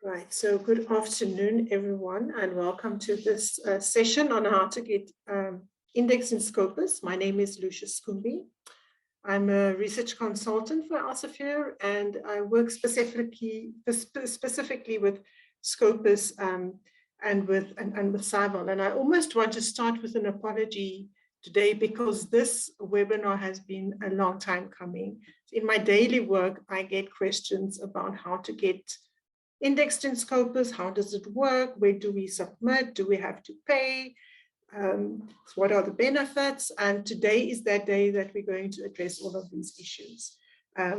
Right, so good afternoon, everyone, and welcome to this session on how to get indexed in Scopus. My name is Lucia Scumbi. I'm a research consultant for Elsevier, and I work specifically with Scopus and with Cyval. And I almost want to start with an apology today because this webinar has been a long time coming. In my daily work, I get questions about how to get indexed in Scopus, how does it work, where do we submit, do we have to pay, what are the benefits, and today is that day that we're going to address all of these issues.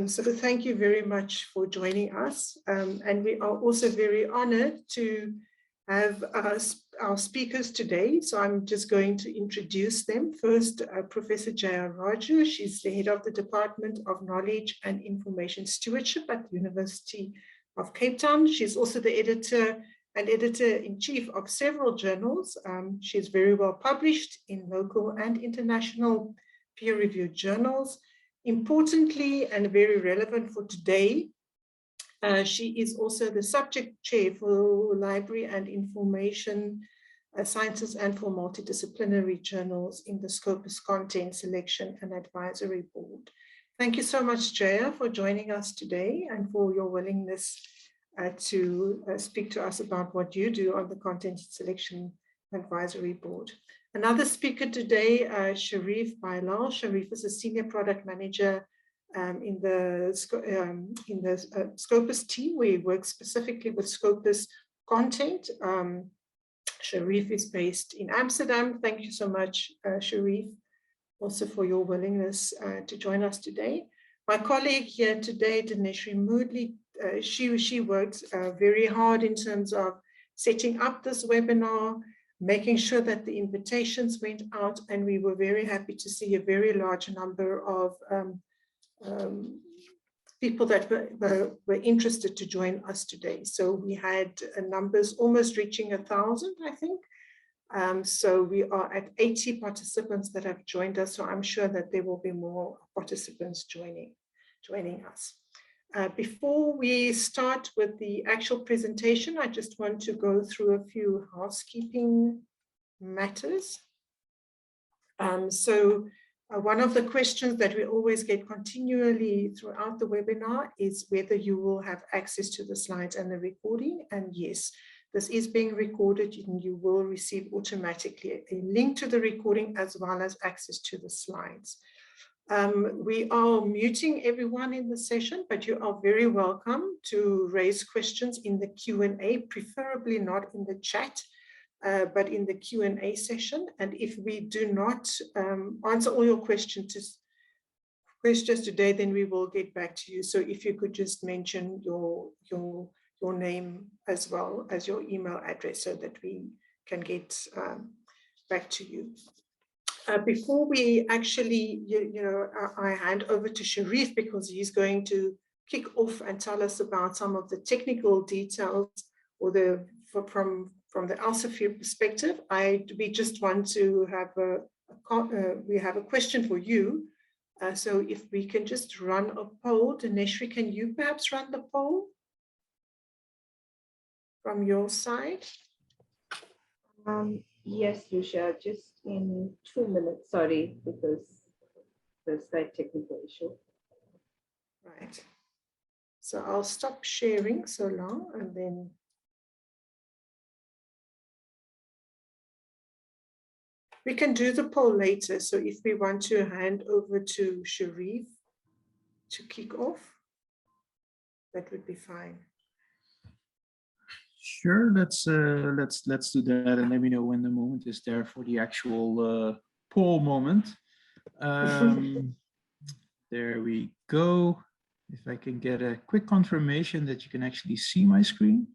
So thank you very much for joining us, and we are also very honored to have our speakers today. So I'm just going to introduce them. First, Professor Jaya Raju. She's the head of the Department of Knowledge and Information Stewardship at the University of Cape Town. She's also the editor and editor-in-chief of several journals. She's very well published in local and international peer-reviewed journals. Importantly, and very relevant for today, she is also the subject chair for library and information sciences and for multidisciplinary journals in the Scopus Content Selection and Advisory Board. Thank you so much, Jaya, for joining us today and for your willingness to speak to us about what you do on the Content Selection Advisory Board. Another speaker today, Sharif Bailal. Sharif is a senior product manager in the Scopus team. We work specifically with Scopus content. Sharif is based in Amsterdam. Thank you so much, Sharif, also for your willingness to join us today. My colleague here today, Dineshri Moodley, she worked very hard in terms of setting up this webinar, making sure that the invitations went out, and we were very happy to see a very large number of people that were interested to join us today. So we had numbers almost reaching 1,000, I think. So we are at 80 participants that have joined us. So I'm sure that there will be more participants joining us. Before we start with the actual presentation, I just want to go through a few housekeeping matters. One of the questions that we always get continually throughout the webinar is whether you will have access to the slides and the recording. And yes, this is being recorded and you will receive automatically a link to the recording as well as access to the slides. We are muting everyone in the session, but you are very welcome to raise questions in the Q&A, preferably not in the chat, but in the Q&A session. And if we do not answer all your questions today, then we will get back to you. So if you could just mention your name as well as your email address so that we can get back to you. Before we actually, I hand over to Sharif because he's going to kick off and tell us about some of the technical details or from the Elsevier perspective. We just want to have we have a question for you. So if we can just run a poll, Dineshri, can you perhaps run the poll from your side? Yes, Lucia, just in 2 minutes, sorry, because there's that technical issue. Right. So I'll stop sharing so long and then. We can do the poll later. So if we want to hand over to Sharif to kick off, that would be fine. Sure, let's do that and let me know when the moment is there for the actual poll moment. There we go. If I can get a quick confirmation that you can actually see my screen,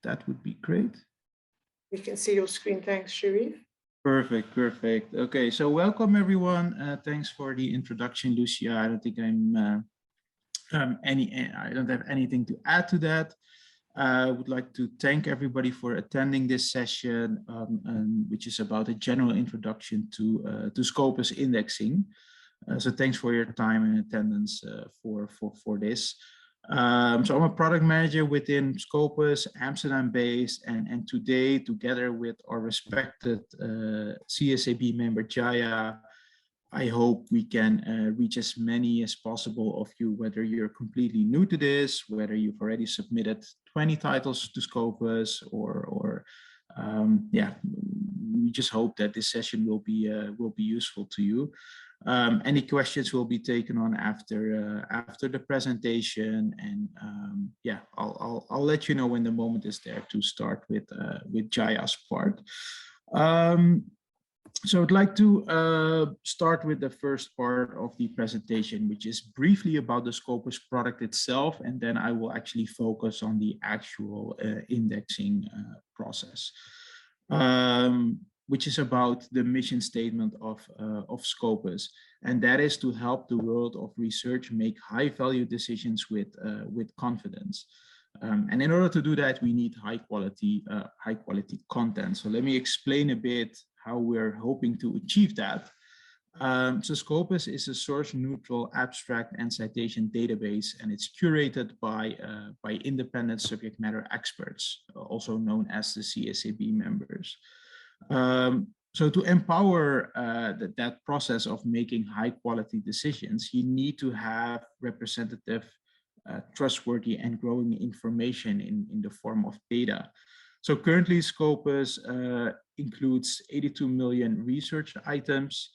that would be great. We can see your screen. Thanks, Sharif. Perfect, perfect. Okay, so welcome everyone. Thanks for the introduction, Lucia. I don't think I don't have anything to add to that. I would like to thank everybody for attending this session, which is about a general introduction to Scopus indexing. So thanks for your time and attendance for this. So I'm a product manager within Scopus, Amsterdam-based, and today, together with our respected CSAB member Jaya, I hope we can reach as many as possible of you, whether you're completely new to this, whether you've already submitted 20 titles to Scopus, or yeah, we just hope that this session will be useful to you. Any questions will be taken on after the presentation, and yeah, I'll let you know when the moment is there to start with Jaya's part. So I'd like to start with the first part of the presentation, which is briefly about the Scopus product itself, and then I will actually focus on the actual indexing process, which is about the mission statement of Scopus, and that is to help the world of research make high-value decisions with confidence. And in order to do that, we need high quality content. So let me explain a bit how we're hoping to achieve that. So Scopus is a source-neutral, abstract, and citation database, and it's curated by independent subject matter experts, also known as the CSAB members. So to empower that process of making high-quality decisions, you need to have representative, trustworthy, and growing information in the form of data. So currently, Scopus includes 82 million research items,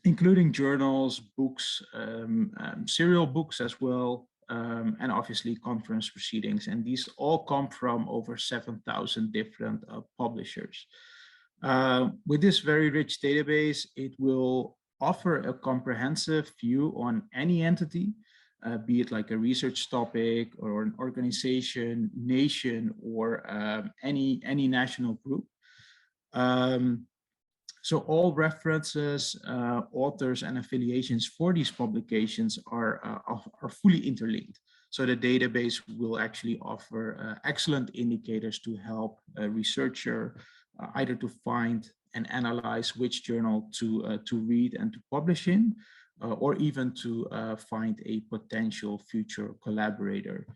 including journals, books, serial books as well, and obviously conference proceedings. And these all come from over 7,000 different publishers. With this very rich database, it will offer a comprehensive view on any entity, be it like a research topic or an organization, nation, or any national group. So all references, authors, and affiliations for these publications are fully interlinked. So the database will actually offer excellent indicators to help a researcher either to find and analyze which journal to read and to publish in, or even to find a potential future collaborator.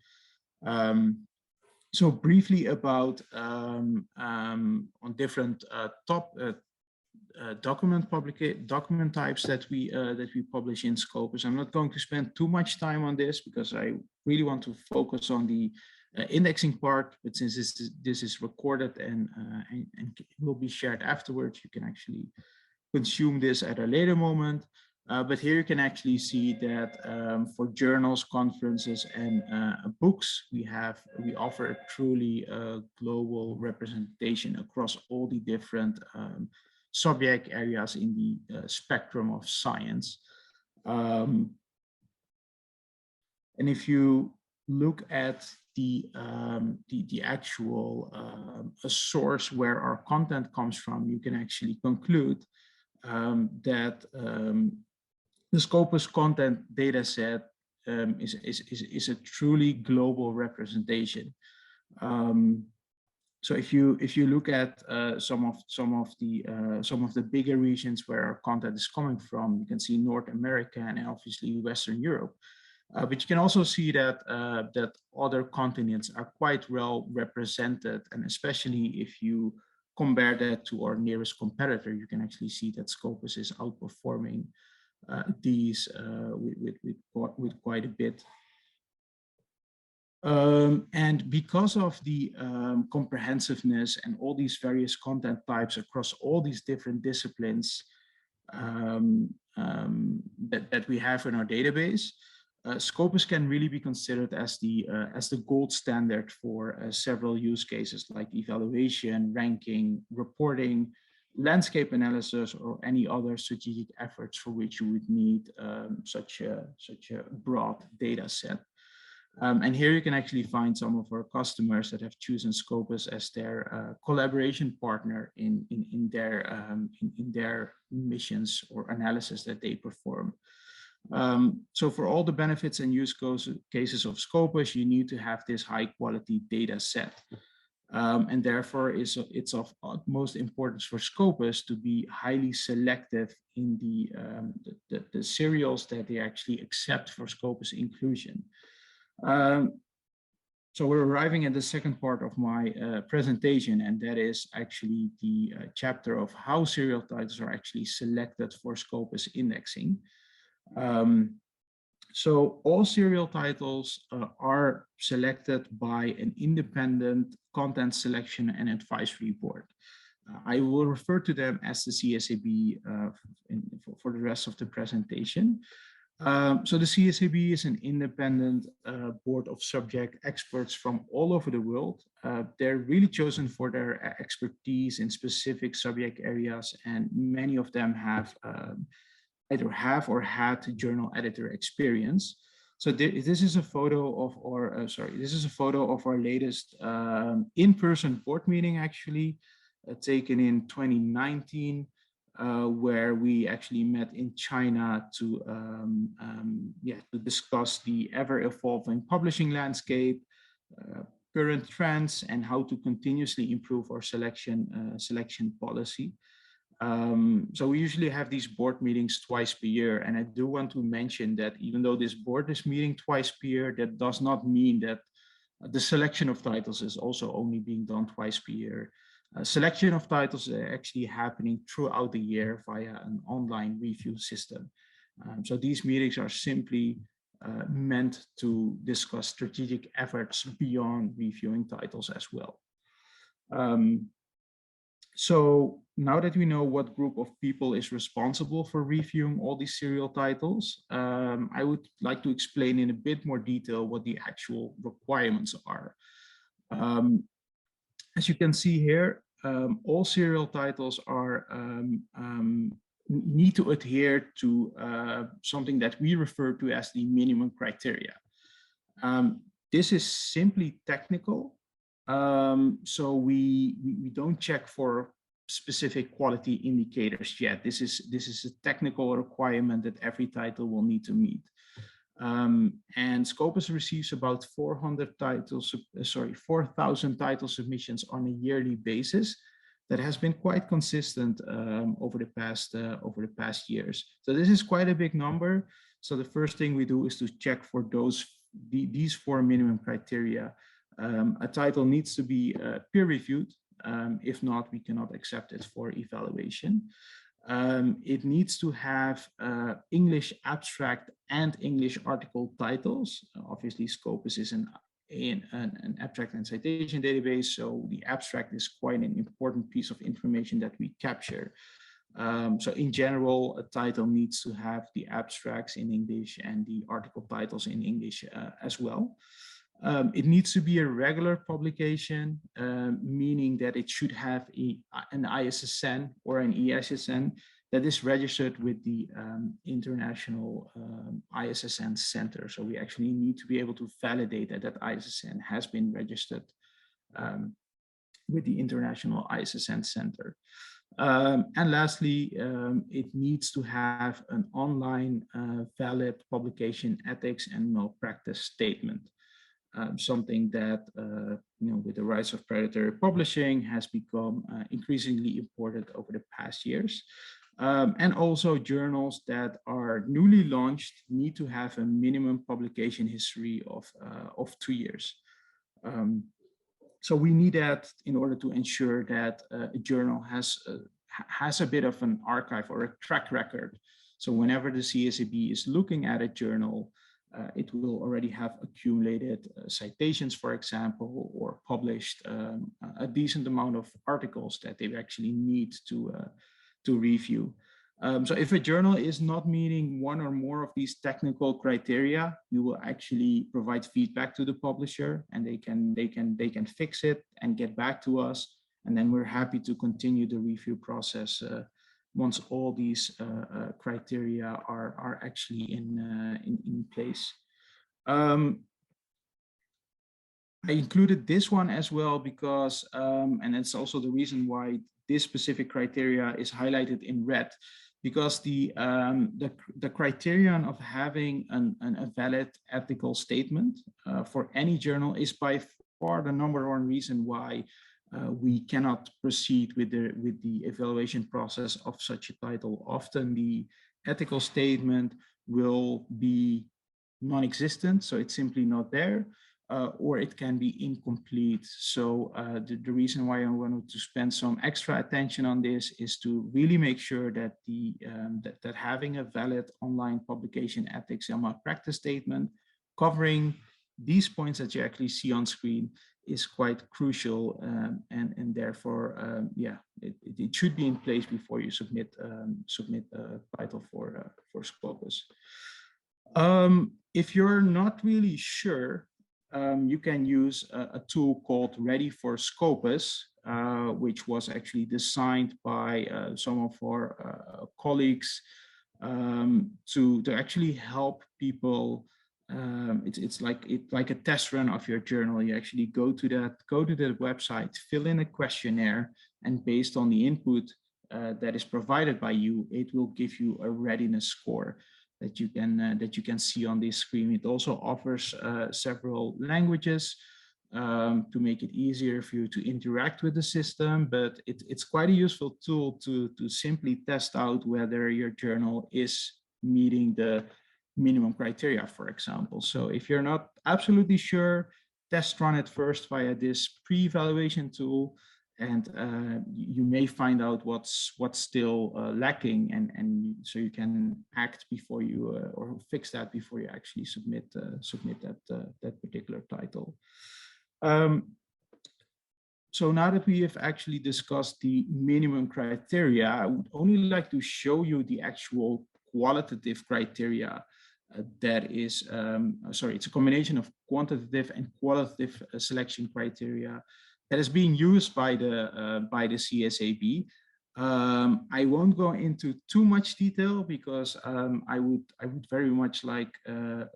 So briefly about on different document types that we publish in Scopus. I'm not going to spend too much time on this because I really want to focus on the indexing part. But since this is recorded and will be shared afterwards, you can actually consume this at a later moment. But here you can actually see that for journals, conferences, and books, we offer a truly global representation across all the different subject areas in the spectrum of science. And if you look at the actual source where our content comes from, you can actually conclude that the Scopus content data set is a truly global representation. So if you look at some of the bigger regions where our content is coming from, you can see North America and obviously Western Europe. But you can also see that that other continents are quite well represented, and especially if you compare that to our nearest competitor, you can actually see that Scopus is outperforming these with quite a bit. And because of the comprehensiveness and all these various content types across all these different disciplines that we have in our database, Scopus can really be considered as the gold standard for several use cases like evaluation, ranking, reporting, landscape analysis, or any other strategic efforts for which you would need such a broad data set. And here you can actually find some of our customers that have chosen Scopus as their collaboration partner in their missions or analysis that they perform. So for all the benefits and use cases of Scopus, you need to have this high quality data set. And therefore it's of utmost importance for Scopus to be highly selective in the serials that they actually accept for Scopus inclusion. So we're arriving at the second part of my presentation, and that is actually the chapter of how serial titles are actually selected for Scopus indexing. So all serial titles are selected by an independent content selection and advisory board. I will refer to them as the CSAB for the rest of the presentation. So the CSAB is an independent board of subject experts from all over the world. They're really chosen for their expertise in specific subject areas, and many of them have either have or had journal editor experience. So this is a photo of our, this is a photo of our latest in-person board meeting, actually taken in 2019. Where we actually met in China to discuss the ever-evolving publishing landscape, current trends, and how to continuously improve our selection policy. So we usually have these board meetings twice per year, and I do want to mention that even though this board is meeting twice per year, that does not mean that the selection of titles is also only being done twice per year. Selection of titles are actually happening throughout the year via an online review system. So these meetings are simply meant to discuss strategic efforts beyond reviewing titles as well. So now that we know what group of people is responsible for reviewing all these serial titles, I would like to explain in a bit more detail what the actual requirements are. As you can see here, all serial titles are need to adhere to something that we refer to as the minimum criteria. This is simply technical, so we don't check for specific quality indicators yet. This is a technical requirement that every title will need to meet. And Scopus receives about 4,000 title submissions on a yearly basis. That has been quite consistent over the past years. So this is quite a big number. So the first thing we do is to check for these four minimum criteria. A title needs to be peer-reviewed. If not, we cannot accept it for evaluation. It needs to have English abstract and English article titles. Obviously, Scopus is an abstract and citation database, so the abstract is quite an important piece of information that we capture. So in general, a title needs to have the abstracts in English and the article titles in English as well. It needs to be a regular publication, meaning that it should have an ISSN or an ESSN that is registered with the International ISSN Center. So we actually need to be able to validate that that ISSN has been registered with the International ISSN Center. And lastly, it needs to have an online valid publication ethics and malpractice statement. Something that, with the rise of predatory publishing has become increasingly important over the past years. And also journals that are newly launched need to have a minimum publication history of 2 years. So we need that in order to ensure that a journal has a bit of an archive or a track record. So whenever the CSAB is looking at a journal, it will already have accumulated citations, for example, or published a decent amount of articles that they actually need to review. So if a journal is not meeting one or more of these technical criteria, we will actually provide feedback to the publisher, and they can fix it and get back to us. And then we're happy to continue the review process once all these criteria are actually in place. I included this one as well because, and it's also the reason why this specific criteria is highlighted in red, because the criterion of having a valid ethical statement for any journal is by far the number one reason why we cannot proceed with the evaluation process of such a title. Often the ethical statement will be non-existent, so it's simply not there, or it can be incomplete. So the reason why I wanted to spend some extra attention on this is to really make sure that that having a valid online publication ethics and malpractice statement covering these points that you actually see on screen is quite crucial, and therefore, yeah, it should be in place before you submit a title for Scopus. If you're not really sure, you can use a tool called Ready for Scopus, which was actually designed by some of our colleagues to actually help people. It's like a test run of your journal. You actually go to the website, fill in a questionnaire, and based on the input that is provided by you, it will give you a readiness score that you can see on this screen. It also offers several languages to make it easier for you to interact with the system, but it's quite a useful tool to simply test out whether your journal is meeting the minimum criteria, for example. So if you're not absolutely sure, test run it first via this pre-evaluation tool, and you may find out what's still lacking, and so you can act before you or fix that before you actually submit that particular title. So now that we have actually discussed the minimum criteria, I would only like to show you the actual qualitative criteria that is, sorry, it's a combination of quantitative and qualitative selection criteria that is being used by the CSAB. I won't go into too much detail because I would very much like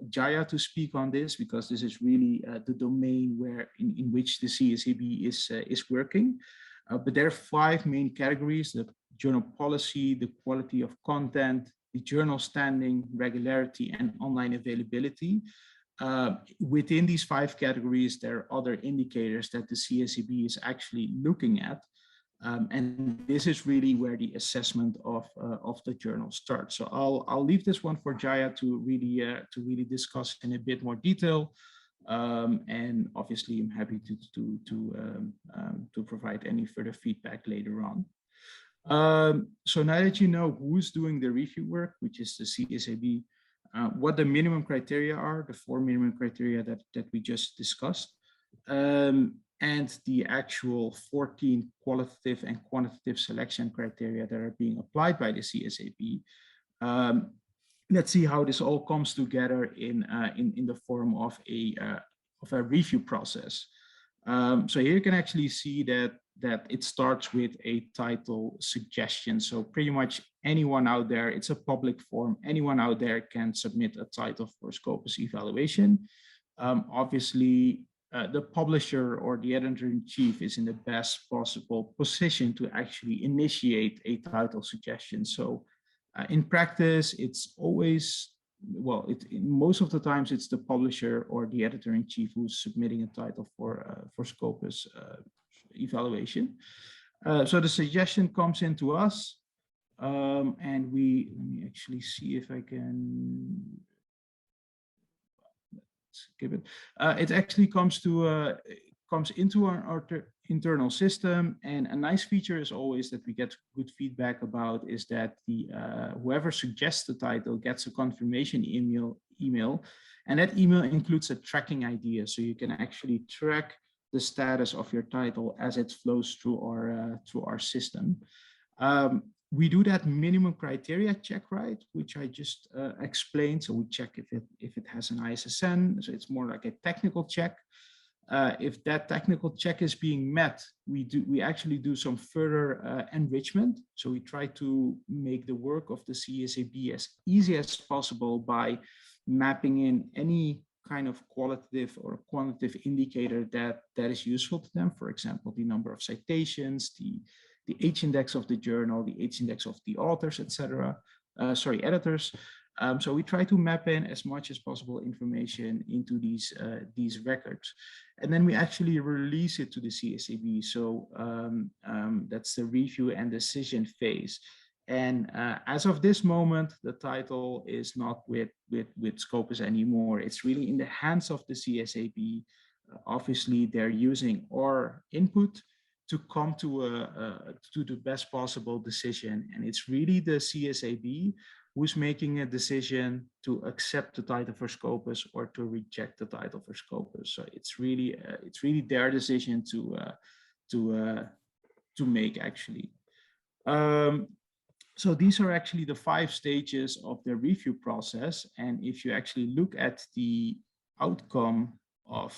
Jaya to speak on this, because this is really the domain where in which the CSAB is working. But there are 5 main categories: the journal policy, the quality of content, the journal standing, regularity, and online availability. Within these 5 categories, there are other indicators that the CSAB is actually looking at. And this is really where the assessment of the journal starts. So I'll leave this one for Jaya to really discuss in a bit more detail. And obviously, I'm happy to provide any further feedback later on. So now that you know who's doing the review work, which is the CSAB, what the minimum criteria are, the 4 minimum criteria that we just discussed, and the actual 14 qualitative and quantitative selection criteria that are being applied by the CSAB. Let's see how this all comes together in the form of a review process. So here you can actually see that it starts with a title suggestion. So pretty much anyone out there, it's a public form, anyone out there can submit a title for Scopus evaluation. Obviously, the publisher or the editor-in-chief is in the best possible position to actually initiate a title suggestion. So in practice, it's always, well, most of the times it's the publisher or the editor-in-chief who's submitting a title for Scopus evaluation. So the suggestion comes into us, and let me actually see if I can skip it. It actually comes into our internal system, and a nice feature is always that we get good feedback about is that the whoever suggests the title gets a confirmation email, and that email includes a tracking idea, so you can actually track the status of your title as it flows through our system. We do that minimum criteria check, right, which I just explained. So we check if it has an ISSN. So it's more like a technical check. If that technical check is being met, we actually do some further enrichment. So we try to make the work of the CSAB as easy as possible by mapping in any kind of qualitative or quantitative indicator that is useful to them. For example, the number of citations, the H-index of the journal, the H-index of the authors, etc. Editors. So we try to map in as much as possible information into these records. And then we actually release it to the CSAB. So that's the review and decision phase. And as of this moment, the title is not with Scopus anymore. It's really in the hands of the CSAB. Obviously, they're using our input to come to the best possible decision. And it's really the CSAB who's making a decision to accept the title for Scopus or to reject the title for Scopus. So it's really their decision to make actually. So these are actually the 5 stages of the review process. And if you actually look at the outcome of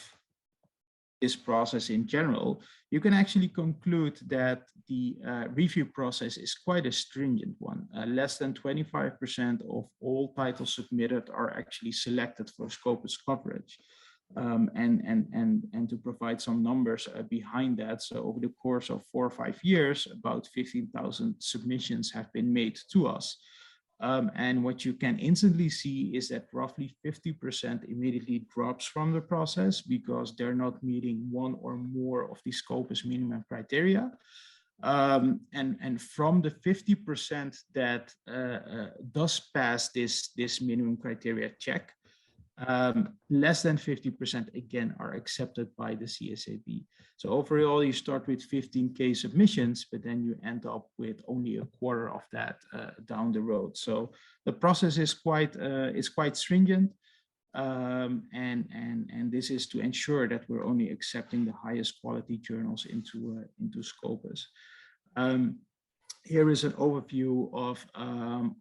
this process in general, you can actually conclude that the review process is quite a stringent one. Less than 25% of all titles submitted are actually selected for Scopus coverage. And to provide some numbers behind that, so over the course of 4 or 5 years, about 15,000 submissions have been made to us. And what you can instantly see is that roughly 50% immediately drops from the process because they're not meeting one or more of the Scopus minimum criteria. And from the 50% that does pass this minimum criteria check, less than 50% again are accepted by the CSAB. So overall, you start with 15K submissions, but then you end up with only a quarter of that down the road. So the process is quite stringent, and this is to ensure that we're only accepting the highest quality journals into Scopus. Here is an overview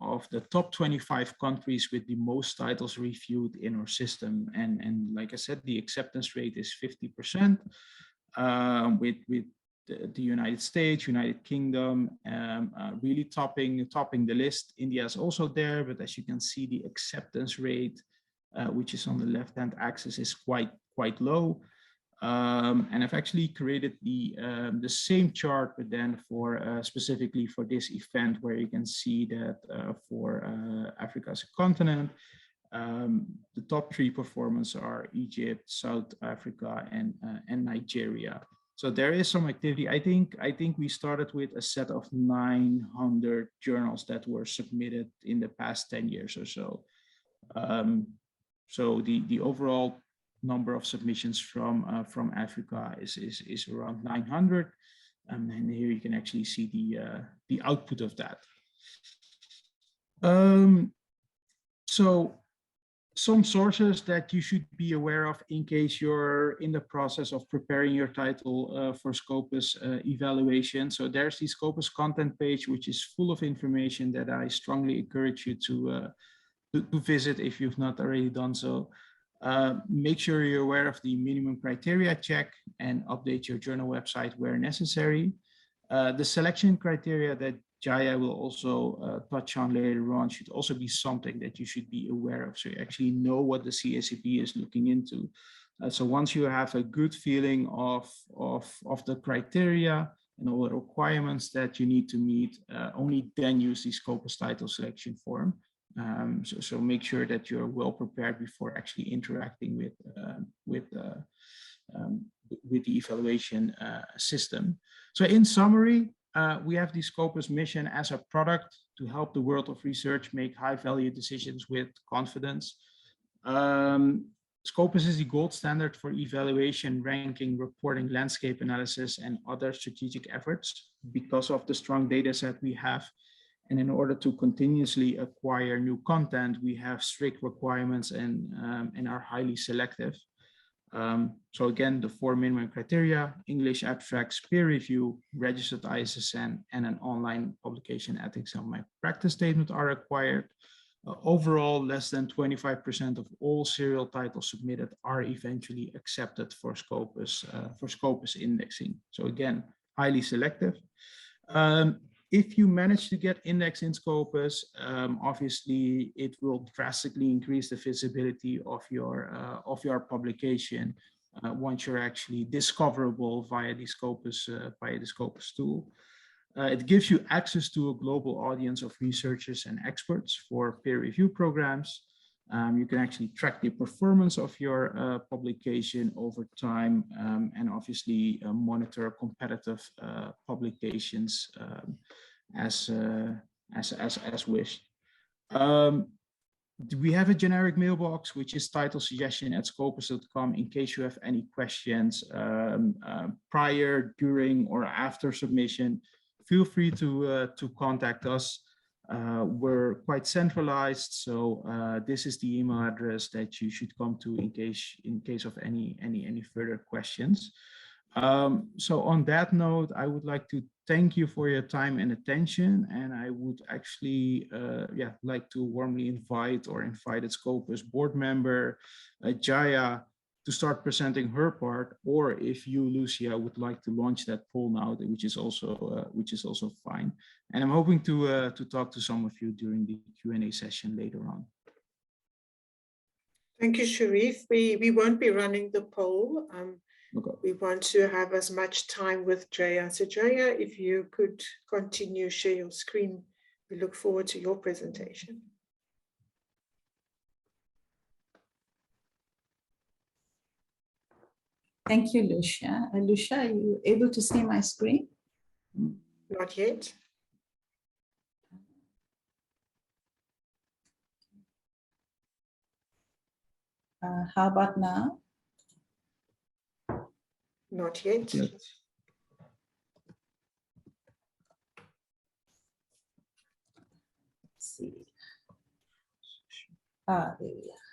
of the top 25 countries with the most titles reviewed in our system. And like I said, the acceptance rate is 50%, with the United States, United Kingdom, really topping the list. India is also there, but as you can see, the acceptance rate, which is on the left-hand axis, is quite low. And I've actually created the same chart, but then for specifically for this event, where you can see that for Africa as a continent, the top 3 performers are Egypt, South Africa, and Nigeria. So there is some activity. I think we started with a set of 900 journals that were submitted in the past 10 years or so. So the overall number of submissions from Africa is around 900, and here you can actually see the output of that. So some sources that you should be aware of in case you're in the process of preparing your title for Scopus evaluation. So there's the Scopus content page, which is full of information that I strongly encourage you to visit if you've not already done so. Make sure you're aware of the minimum criteria check and update your journal website where necessary. The selection criteria that Jaya will also touch on later on should also be something that you should be aware of, so you actually know what the CSAB is looking into. So once you have a good feeling of the criteria and all the requirements that you need to meet, only then use the Scopus title selection form. So make sure that you're well prepared before actually interacting with the evaluation system. So in summary, we have the Scopus mission as a product to help the world of research make high-value decisions with confidence. Scopus is the gold standard for evaluation, ranking, reporting, landscape analysis, and other strategic efforts because of the strong data set we have. And in order to continuously acquire new content, we have strict requirements and are highly selective. So again, the 4 minimum criteria: English abstracts, peer review, registered ISSN, and an online publication ethics and malpractice statement are required. Overall, less than 25% of all serial titles submitted are eventually accepted for Scopus indexing. So again, highly selective. If you manage to get indexed in Scopus, obviously it will drastically increase the visibility of your publication once you're actually discoverable via the Scopus tool. It gives you access to a global audience of researchers and experts for peer review programs. You can actually track the performance of your publication over time, and obviously monitor competitive publications as wished. We have a generic mailbox, which is titlesuggestion@scopus.com, in case you have any questions prior, during, or after submission. Feel free to contact us. We're quite centralized, so this is the email address that you should come to in case of any further questions. So on that note, I would like to thank you for your time and attention, and I would actually like to warmly invite a Scopus board member, Jaya, to start presenting her part, or if you, Lucia, would like to launch that poll now, which is also fine. And I'm hoping to talk to some of you during the Q&A session later on. Thank you, Sharif. We won't be running the poll. Okay. We want to have as much time with Jaya. So Jaya, if you could continue, share your screen. We look forward to your presentation. Thank you, Lucia. Lucia, are you able to see my screen? Not yet. How about now? Not yet. Yes. Let's see. There we are.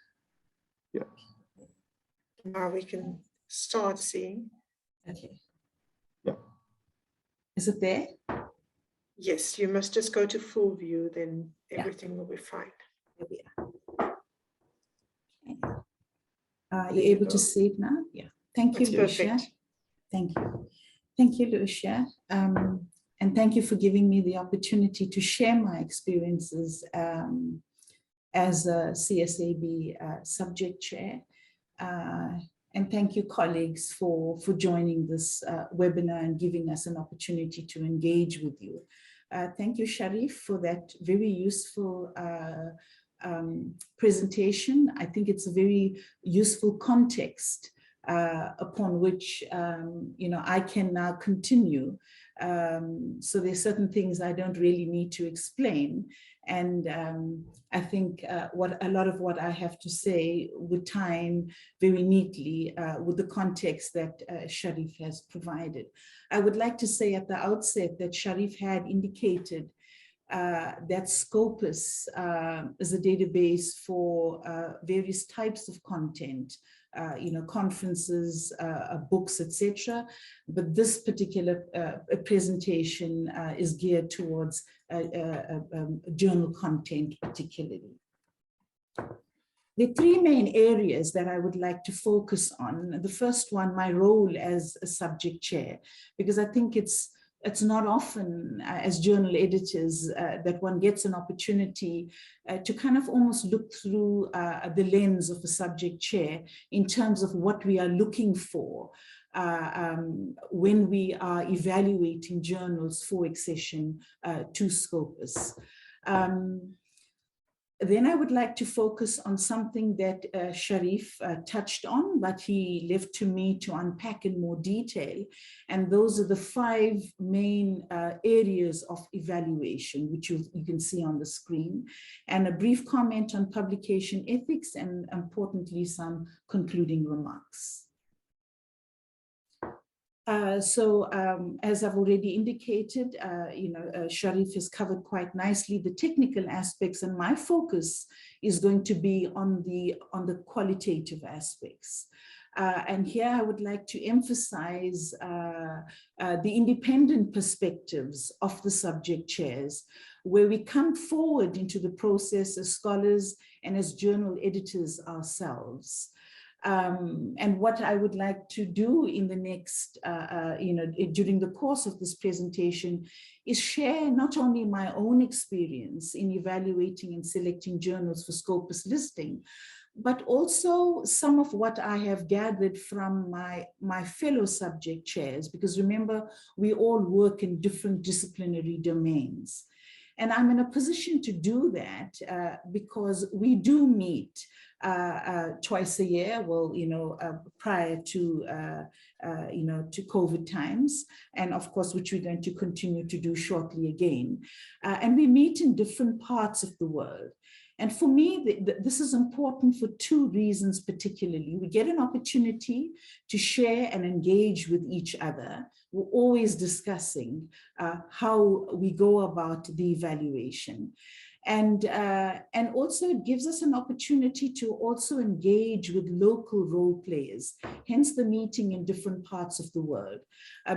Yeah. Now we can start seeing. Okay. Yeah. Is it there? Yes, you must just go to full view, then everything will be fine. There we are. Okay. You're you able go. to see it now? Yeah. Thank you, That's Lucia. perfect. Thank you. Thank you, Lucia. And thank you for giving me the opportunity to share my experiences as a CSAB subject chair. And thank you, colleagues, for joining this webinar and giving us an opportunity to engage with you. Thank you, Sharif, for that very useful presentation. I think it's a very useful context upon which I can now continue. So there's certain things I don't really need to explain. And I think a lot of what I have to say would tie in very neatly with the context that Sharif has provided. I would like to say at the outset that Sharif had indicated that Scopus is a database for various types of content, conferences, books, etc. But this particular presentation is geared towards journal content particularly. There are three main areas that I would like to focus on. The first one, my role as a subject chair, because I think it's not often as journal editors that one gets an opportunity to kind of almost look through the lens of a subject chair in terms of what we are looking for when we are evaluating journals for accession to Scopus. Then I would like to focus on something that Sharif touched on, but he left to me to unpack in more detail. And those are the 5 main areas of evaluation, which you can see on the screen, and a brief comment on publication ethics, and importantly, some concluding remarks. As I've already indicated, Sharif has covered quite nicely the technical aspects, and my focus is going to be on the qualitative aspects. And here I would like to emphasize the independent perspectives of the subject chairs, where we come forward into the process as scholars and as journal editors ourselves. And what I would like to do in the next, during the course of this presentation is share not only my own experience in evaluating and selecting journals for Scopus listing, but also some of what I have gathered from my fellow subject chairs, because remember, we all work in different disciplinary domains. And I'm in a position to do that because we do meet twice a year, well, prior to, to COVID times, and of course, which we're going to continue to do shortly again. And we meet in different parts of the world. And for me, this is important for two reasons particularly. We get an opportunity to share and engage with each other. We're always discussing how we go about the evaluation. And also it gives us an opportunity to also engage with local role players, hence the meeting in different parts of the world,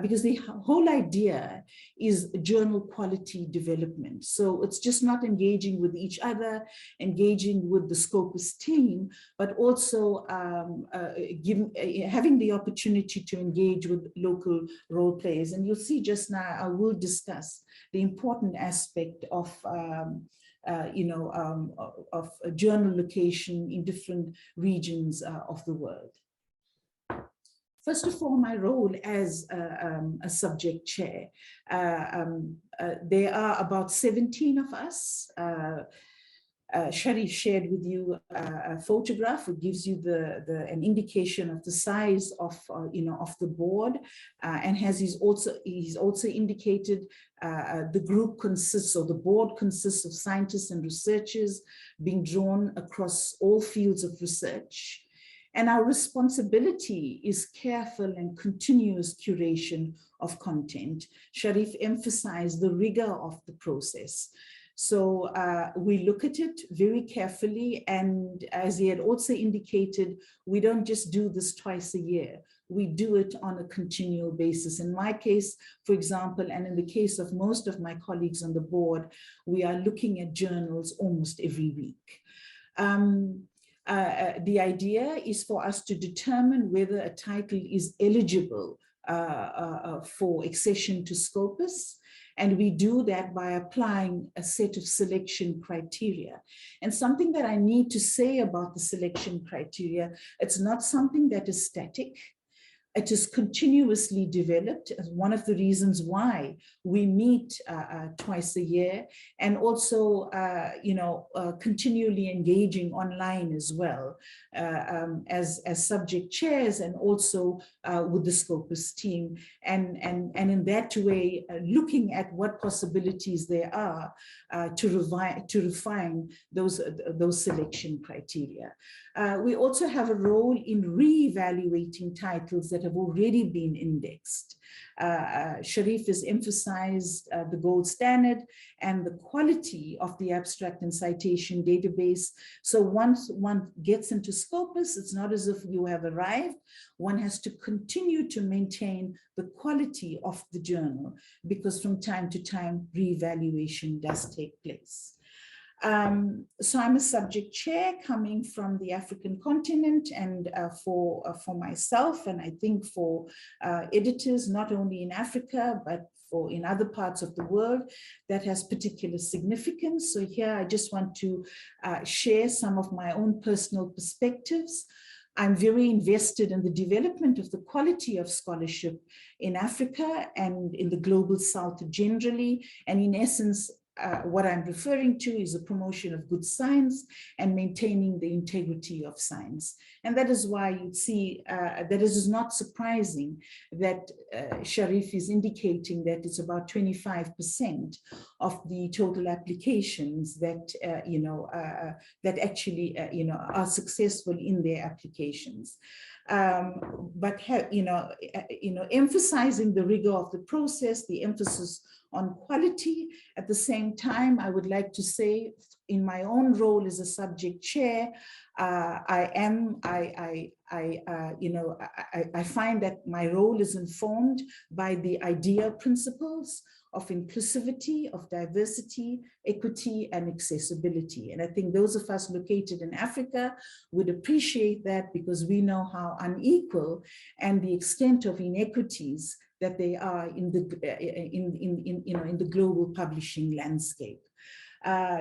because the whole idea is journal quality development. So it's just not engaging with each other, engaging with the Scopus team, but also having the opportunity to engage with local role players. And you'll see just now, I will discuss the important aspect of of a journal location in different regions of the world. First of all, my role as a subject chair. There are about 17 of us. Sharif shared with you a photograph which gives you an indication of the size of of the board, and he's also indicated the group consists, or the board consists of scientists and researchers being drawn across all fields of research. And our responsibility is careful and continuous curation of content. Sharif emphasized the rigor of the process. So we look at it very carefully, and as he had also indicated, we don't just do this twice a year. We do it on a continual basis. In my case, for example, and in the case of most of my colleagues on the board, we are looking at journals almost every week. The idea is for us to determine whether a title is eligible for accession to Scopus. And we do that by applying a set of selection criteria. And something that I need to say about the selection criteria, it's not something that is static. It is continuously developed as one of the reasons why we meet twice a year, and also, continually engaging online as well as subject chairs, and also with the Scopus team. And in that way, looking at what possibilities there are to refine those selection criteria. We also have a role in re-evaluating titles that have already been indexed. Sharif has emphasized the gold standard and the quality of the abstract and citation database. So once one gets into Scopus, it's not as if you have arrived. One has to continue to maintain the quality of the journal, because from time to time, re-evaluation does take place. So I'm a subject chair coming from the African continent, and for myself, and I think for editors, not only in Africa, but in other parts of the world, that has particular significance. So here I just want to share some of my own personal perspectives. I'm very invested in the development of the quality of scholarship in Africa and in the global South generally, and in essence, what I'm referring to is the promotion of good science and maintaining the integrity of science. And that is why you'd see that it is not surprising that Sharif is indicating that it's about 25% of the total applications that, that actually, are successful in their applications. But emphasizing the rigor of the process, the emphasis on quality. At the same time, I would like to say, in my own role as a subject chair, I find that my role is informed by the IDEA principles of inclusivity, of diversity, equity, and accessibility. And I think those of us located in Africa would appreciate that, because we know how unequal and the extent of inequities that they are in the global publishing landscape.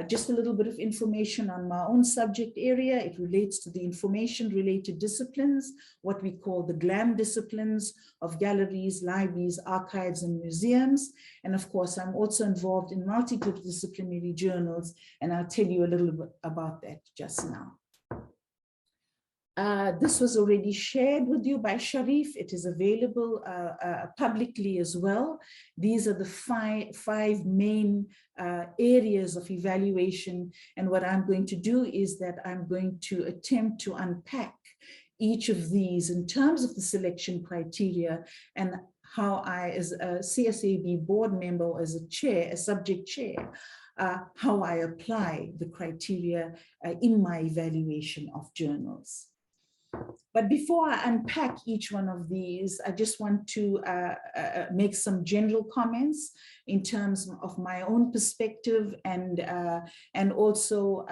Just a little bit of information on my own subject area. It relates to the information-related disciplines, what we call the GLAM disciplines of galleries, libraries, archives, and museums. And of course, I'm also involved in multidisciplinary journals, and I'll tell you a little bit about that just now. This was already shared with you by Sharif. It is available publicly as well. These are the five main areas of evaluation. And what I'm going to do is that I'm going to attempt to unpack each of these in terms of the selection criteria and how I, as a CSAB board member, as a chair, a subject chair, how I apply the criteria in my evaluation of journals. But before I unpack each one of these, I just want to make some general comments in terms of my own perspective and also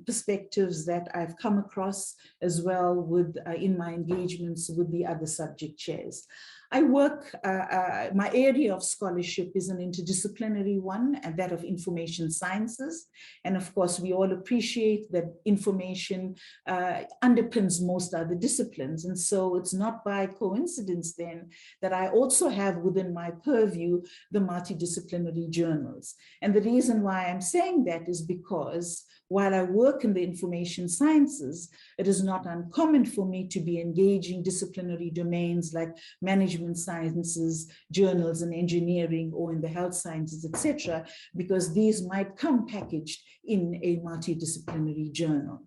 perspectives that I've come across as well with in my engagements with the other subject chairs. I work, my area of scholarship is an interdisciplinary one, and that of information sciences. And of course, we all appreciate that information underpins most other disciplines. And so it's not by coincidence then that I also have within my purview the multidisciplinary journals. And the reason why I'm saying that is because while I work in the information sciences, it is not uncommon for me to be engaging disciplinary domains like management sciences, journals in engineering, or in the health sciences, etc., because these might come packaged in a multidisciplinary journal.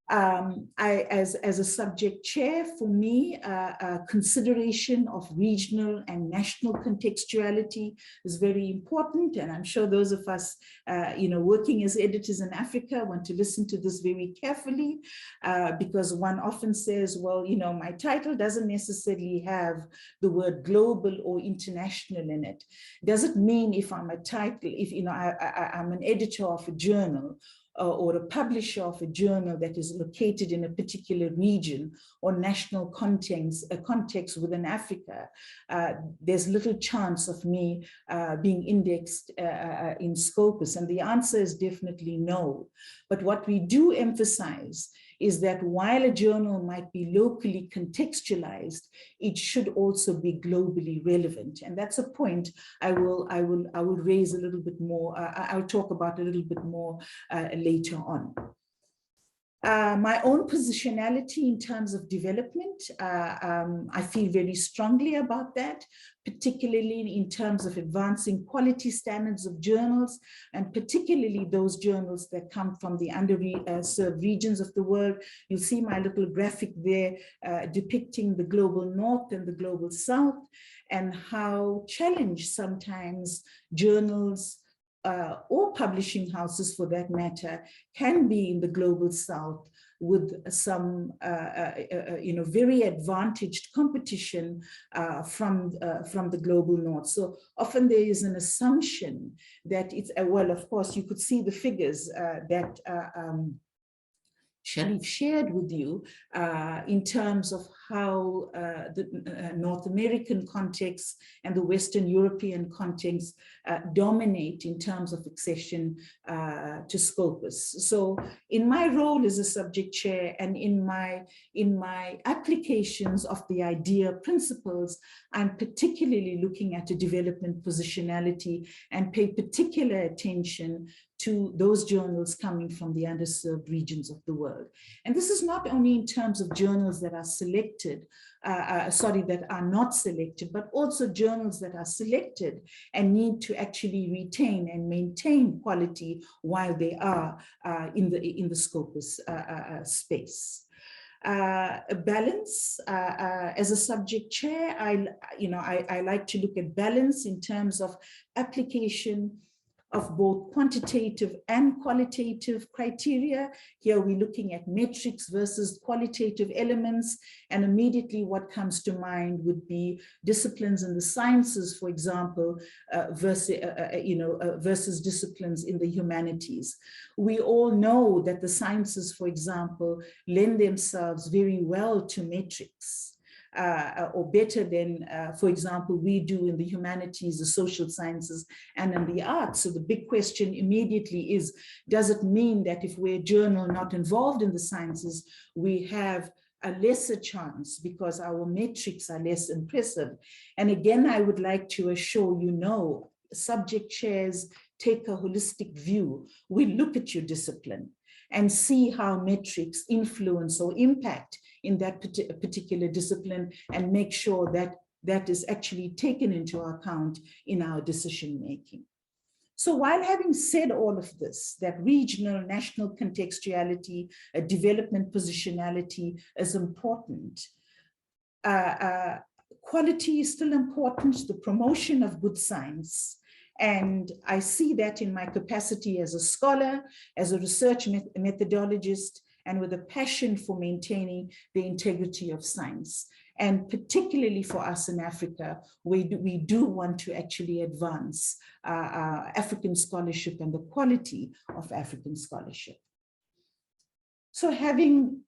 As a subject chair, for me, consideration of regional and national contextuality is very important. And I'm sure those of us, working as editors in Africa want to listen to this very carefully, because one often says, well, my title doesn't necessarily have the word global or international in it. Does it mean if I'm a title, if I'm an editor of a journal, or a publisher of a journal that is located in a particular region or national context within Africa, there's little chance of me being indexed in Scopus? And the answer is definitely no. But what we do emphasize is that while a journal might be locally contextualized, it should also be globally relevant. And that's a point I will raise a little bit more, I'll talk about a little bit more later on. My own positionality in terms of development, I feel very strongly about that, particularly in terms of advancing quality standards of journals, and particularly those journals that come from the underserved regions of the world. You'll see my little graphic there depicting the global north and the global south, and how challenged sometimes journals or publishing houses, for that matter, can be in the global south with some, very advantaged competition from the global north. So often there is an assumption that it's, well, of course, you could see the figures that Sharif shared with you in terms of how the North American context and the Western European context dominate in terms of accession to Scopus. So in my role as a subject chair and in my applications of the IDEA principles, I'm particularly looking at a development positionality and pay particular attention to those journals coming from the underserved regions of the world. And this is not only in terms of journals that are selected, that are not selected, but also journals that are selected and need to actually retain and maintain quality while they are in the Scopus space. A balance as a subject chair, I like to look at balance in terms of application of both quantitative and qualitative criteria. Here we're looking at metrics versus qualitative elements, and immediately what comes to mind would be disciplines in the sciences, for example, versus disciplines in the humanities. We all know that the sciences, for example, lend themselves very well to metrics. or better than, for example, we do in the humanities, the social sciences, and in the arts. So the big question immediately is, does it mean that if we're a journal not involved in the sciences, we have a lesser chance because our metrics are less impressive? And again, I would like to assure you, no, subject chairs take a holistic view. We look at your discipline and see how metrics influence or impact in that particular discipline, and make sure that that is actually taken into account in our decision making. So while having said all of this, that regional, national contextuality, development positionality is important, quality is still important, the promotion of good science. And I see that in my capacity as a scholar, as a research methodologist, and with a passion for maintaining the integrity of science. And particularly for us in Africa, we do want to actually advance African scholarship and the quality of African scholarship. So having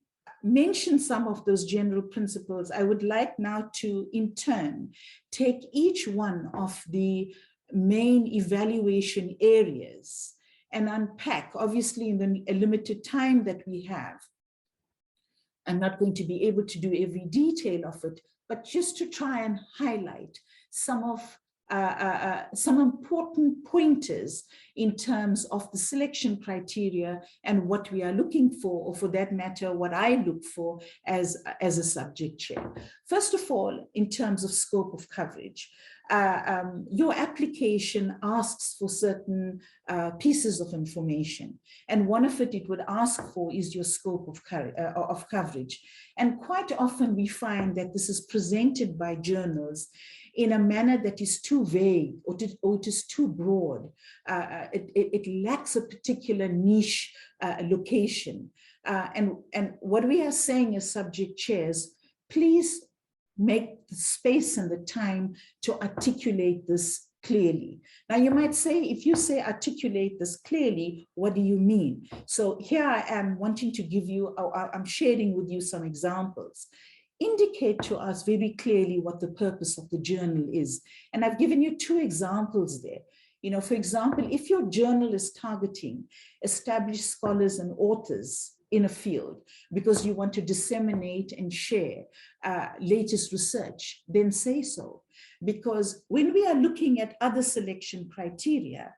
mentioned some of those general principles, I would like now to, in turn, take each one of the main evaluation areas and unpack, obviously in the limited time that we have. I'm not going to be able to do every detail of it, but just to try and highlight some important pointers in terms of the selection criteria and what we are looking for, or for that matter, what I look for as a subject chair. First of all, in terms of scope of coverage, your application asks for certain pieces of information, and one of it would ask for is your scope of coverage. And quite often we find that this is presented by journals in a manner that is too vague, or it is too broad. It lacks a particular niche location. And what we are saying as subject chairs, please make the space and the time to articulate this clearly. Now you might say, if you say articulate this clearly, what do you mean? So here I am wanting to give you, I'm sharing with you some examples. Indicate to us very clearly what the purpose of the journal is. And I've given you two examples there. You know, for example, if your journal is targeting established scholars and authors in a field because you want to disseminate and share latest research, then say so. Because when we are looking at other selection criteria,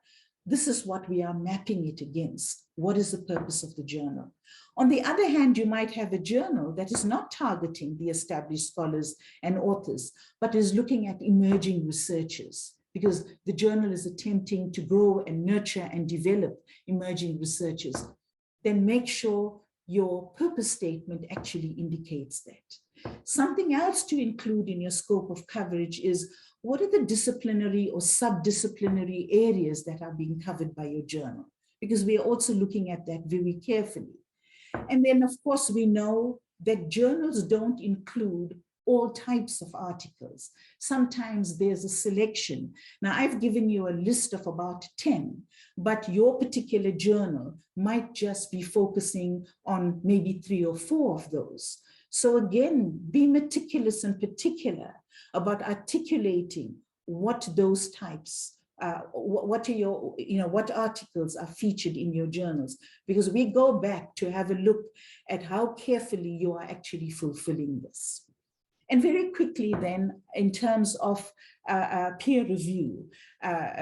this is what we are mapping it against. What is the purpose of the journal? On the other hand, you might have a journal that is not targeting the established scholars and authors, but is looking at emerging researchers, because the journal is attempting to grow and nurture and develop emerging researchers. Then make sure your purpose statement actually indicates that. Something else to include in your scope of coverage is, what are the disciplinary or subdisciplinary areas that are being covered by your journal? Because we are also looking at that very carefully. And then, of course, we know that journals don't include all types of articles. Sometimes there's a selection. Now, I've given you a list of about 10, but your particular journal might just be focusing on maybe 3 or 4 of those. So again, be meticulous and particular about articulating what those types, what are your, what articles are featured in your journals, because we go back to have a look at how carefully you are actually fulfilling this. And very quickly then, in terms of peer review,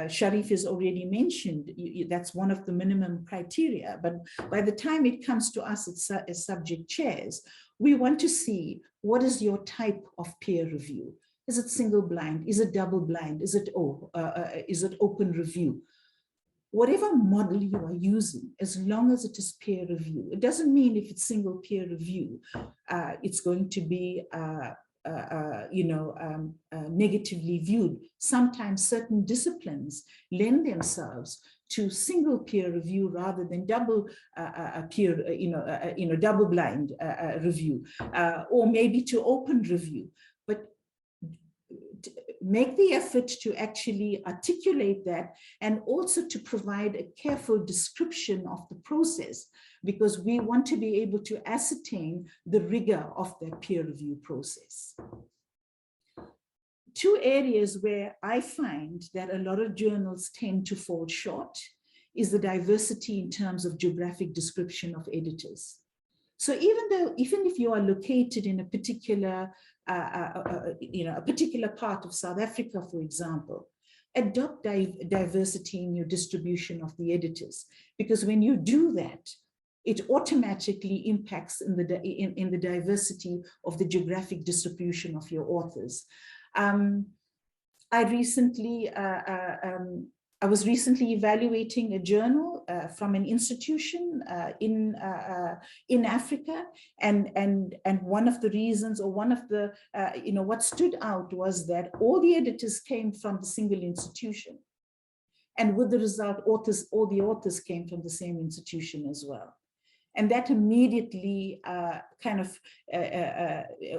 Sharif has already mentioned that's one of the minimum criteria, but by the time it comes to us as subject chairs, we want to see what is your type of peer review. Is it single blind? Is it double blind? Is it open review? Whatever model you are using, as long as it is peer review, it doesn't mean if it's single peer review, it's going to be negatively viewed. Sometimes certain disciplines lend themselves to single peer review rather than double peer, double blind review, or maybe to open review. But make the effort to actually articulate that, and also to provide a careful description of the process, because we want to be able to ascertain the rigor of that peer review process. two areas where I find that a lot of journals tend to fall short is the diversity in terms of geographic description of editors. So even if you are located in a particular, a particular part of South Africa, for example, adopt diversity in your distribution of the editors, because when you do that, it automatically impacts in the diversity of the geographic distribution of your authors. I was recently evaluating a journal from an institution in Africa, and one of the reasons, or one of the what stood out was that all the editors came from the single institution, and with the result, all the authors came from the same institution as well. And that immediately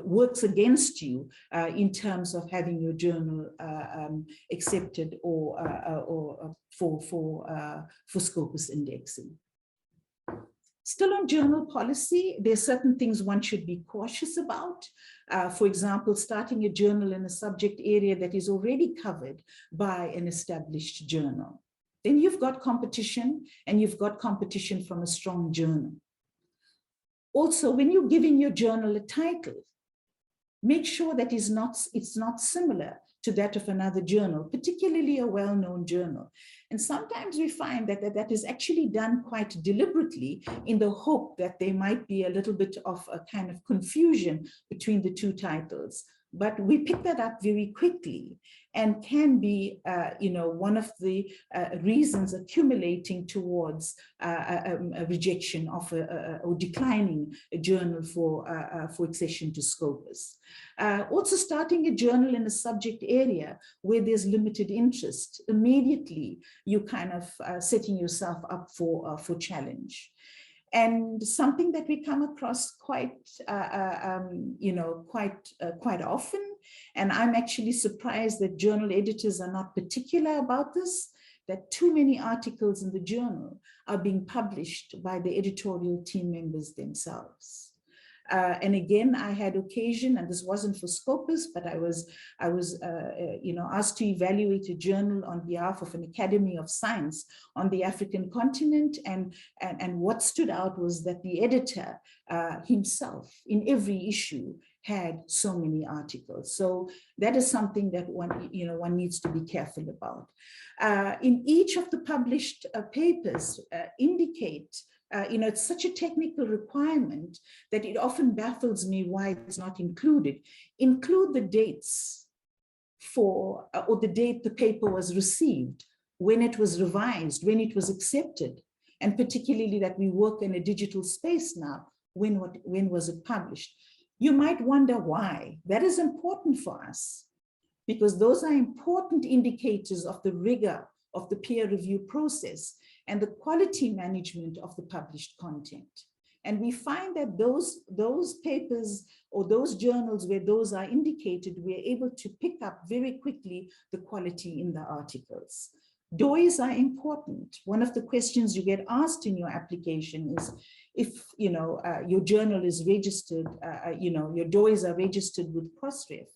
works against you in terms of having your journal accepted or for Scopus indexing. Still on journal policy, there are certain things one should be cautious about. For example, starting a journal in a subject area that is already covered by an established journal. Then you've got competition, and you've got competition from a strong journal. Also, when you're giving your journal a title, make sure that it's not similar to that of another journal, particularly a well-known journal. And sometimes we find that is actually done quite deliberately in the hope that there might be a little bit of a kind of confusion between the two titles. But we pick that up very quickly, and can be, one of the reasons accumulating towards a rejection of or declining a journal for accession to Scopus. Also, starting a journal in a subject area where there's limited interest, immediately you kind of setting yourself up for challenge. And something that we come across quite often, and I'm actually surprised that journal editors are not particular about this, that too many articles in the journal are being published by the editorial team members themselves. And again, I had occasion, and this wasn't for Scopus, but I was asked to evaluate a journal on behalf of an Academy of Science on the African continent, and what stood out was that the editor himself, in every issue, had so many articles. So that is something that one needs to be careful about. In each of the published papers, indicate. It's such a technical requirement that it often baffles me why it's not included. Include the dates or the date the paper was received, when it was revised, when it was accepted, and particularly that we work in a digital space now, when was it published? You might wonder why. That is important for us, because those are important indicators of the rigor of the peer review process and the quality management of the published content. And we find that those papers or those journals where those are indicated, we're able to pick up very quickly the quality in the articles. DOIs are important. One of the questions you get asked in your application is if your journal is registered, your DOIs are registered with Crossref.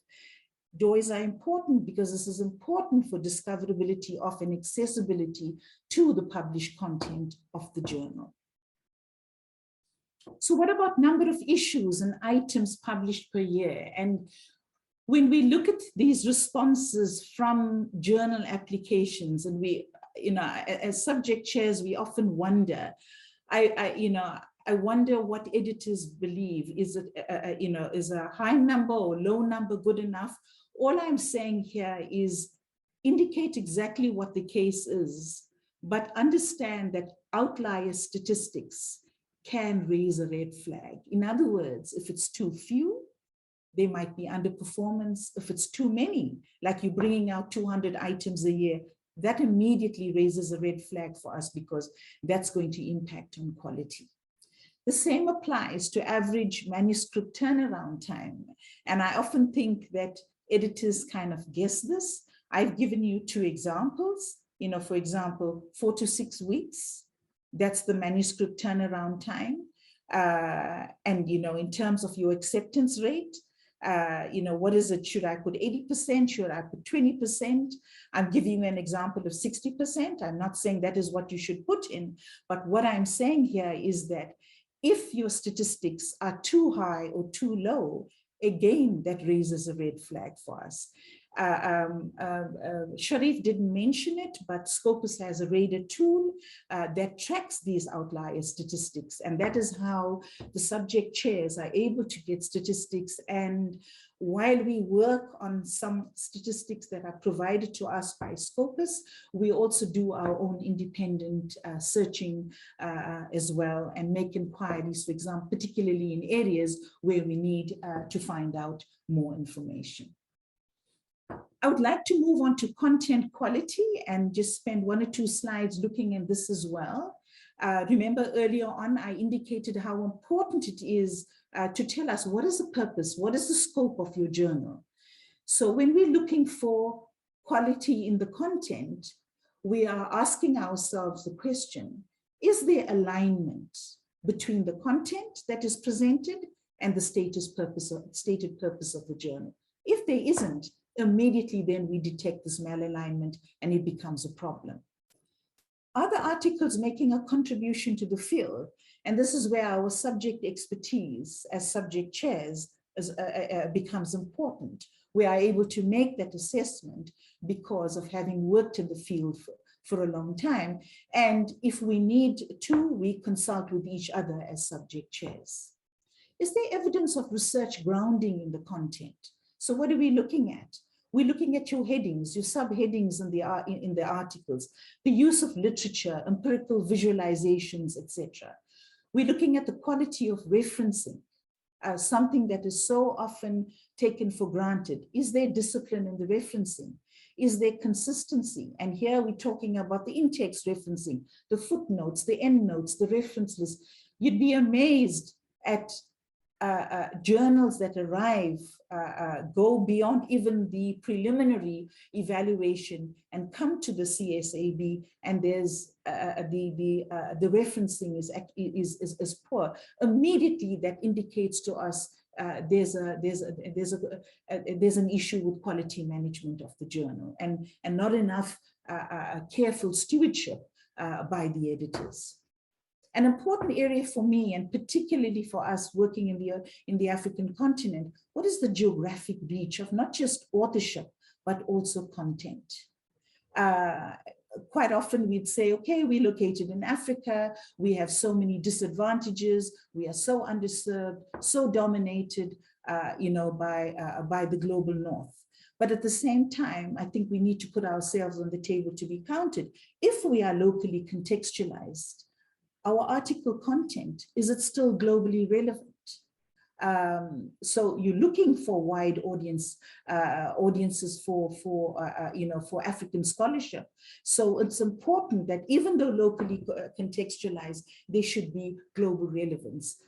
DOIs are important because this is important for discoverability of and accessibility to the published content of the journal. So what about number of issues and items published per year? And when we look at these responses from journal applications, and we, as subject chairs, we often wonder, I wonder what editors believe. Is it, is a high number or low number good enough? All I'm saying here is indicate exactly what the case is, but understand that outlier statistics can raise a red flag. In other words, if it's too few, there might be underperformance. If it's too many, like you're bringing out 200 items a year, that immediately raises a red flag for us, because that's going to impact on quality. The same applies to average manuscript turnaround time. And I often think that editors kind of guess this. I've given you two examples. For example, 4 to 6 weeks, that's the manuscript turnaround time. And in terms of your acceptance rate, What is it? Should I put 80%? Should I put 20%? I'm giving you an example of 60%. I'm not saying that is what you should put in, but what I'm saying here is that if your statistics are too high or too low, again, that raises a red flag for us. Sharif didn't mention it, but Scopus has a radar tool that tracks these outlier statistics. And that is how the subject chairs are able to get statistics. And while we work on some statistics that are provided to us by Scopus, we also do our own independent searching as well and make inquiries, for example, particularly in areas where we need to find out more information. I would like to move on to content quality and just spend 1 or 2 slides looking at this as well. Remember earlier on, I indicated how important it is to tell us what is the purpose, what is the scope of your journal. So when we're looking for quality in the content, we are asking ourselves the question, is there alignment between the content that is presented and the stated purpose of the journal? If there isn't, immediately then we detect this malalignment and it becomes a problem. Are the articles making a contribution to the field? And this is where our subject expertise as subject chairs becomes important. We are able to make that assessment because of having worked in the field for a long time. And if we need to, we consult with each other as subject chairs. Is there evidence of research grounding in the content? So what are we looking at? We're looking at your headings, your subheadings in the articles, the use of literature, empirical visualizations, etc. We're looking at the quality of referencing, something that is so often taken for granted. Is there discipline in the referencing? Is there consistency? And here we're talking about the in-text referencing, the footnotes, the endnotes, the reference list. You'd be amazed at journals that arrive, go beyond even the preliminary evaluation and come to the CSAB, and there's the referencing is poor. Immediately that indicates to us there's an issue with quality management of the journal and not enough careful stewardship by the editors. An important area for me, and particularly for us working in the African continent, what is the geographic reach of not just authorship, but also content? Quite often we'd say, okay, we're located in Africa, we have so many disadvantages, we are so underserved, so dominated, by the global north. But at the same time, I think we need to put ourselves on the table to be counted. If we are locally contextualized, our article content, is it still globally relevant? So you're looking for wide audiences for African scholarship. So it's important that even though locally contextualized, there should be global relevance.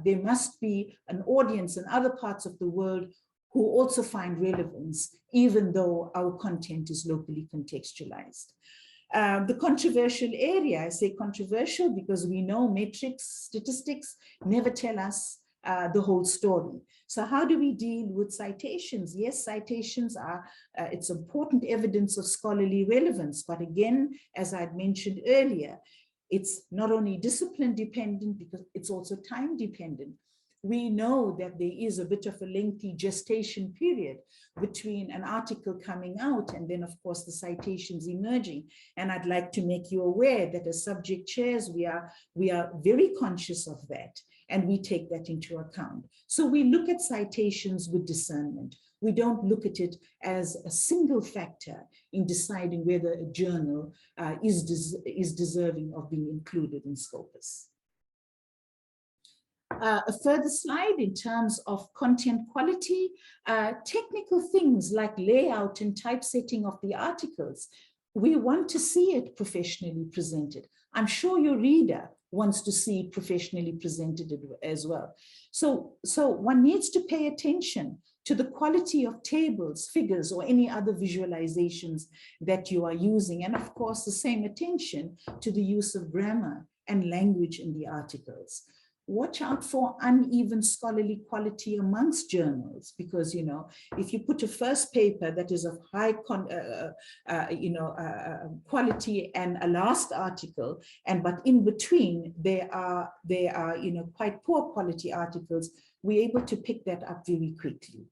There must be an audience in other parts of the world who also find relevance, even though our content is locally contextualized. The controversial area, I say controversial because we know metrics, statistics never tell us the whole story. So how do we deal with citations? Yes, citations are, it's important evidence of scholarly relevance, but again, as I'd mentioned earlier, it's not only discipline dependent, because it's also time dependent. We know that there is a bit of a lengthy gestation period between an article coming out and then, of course, the citations emerging. And I'd like to make you aware that as subject chairs, we are very conscious of that, and we take that into account. So we look at citations with discernment. We don't look at it as a single factor in deciding whether a journal is deserving of being included in Scopus. A further slide in terms of content quality, technical things like layout and typesetting of the articles. We want to see it professionally presented. I'm sure your reader wants to see it professionally presented as well. So one needs to pay attention to the quality of tables, figures, or any other visualizations that you are using. And of course, the same attention to the use of grammar and language in the articles. watch out for uneven scholarly quality amongst journals, because, if you put a first paper that is of high quality and a last article, but in between there are quite poor quality articles, we're able to pick that up very quickly.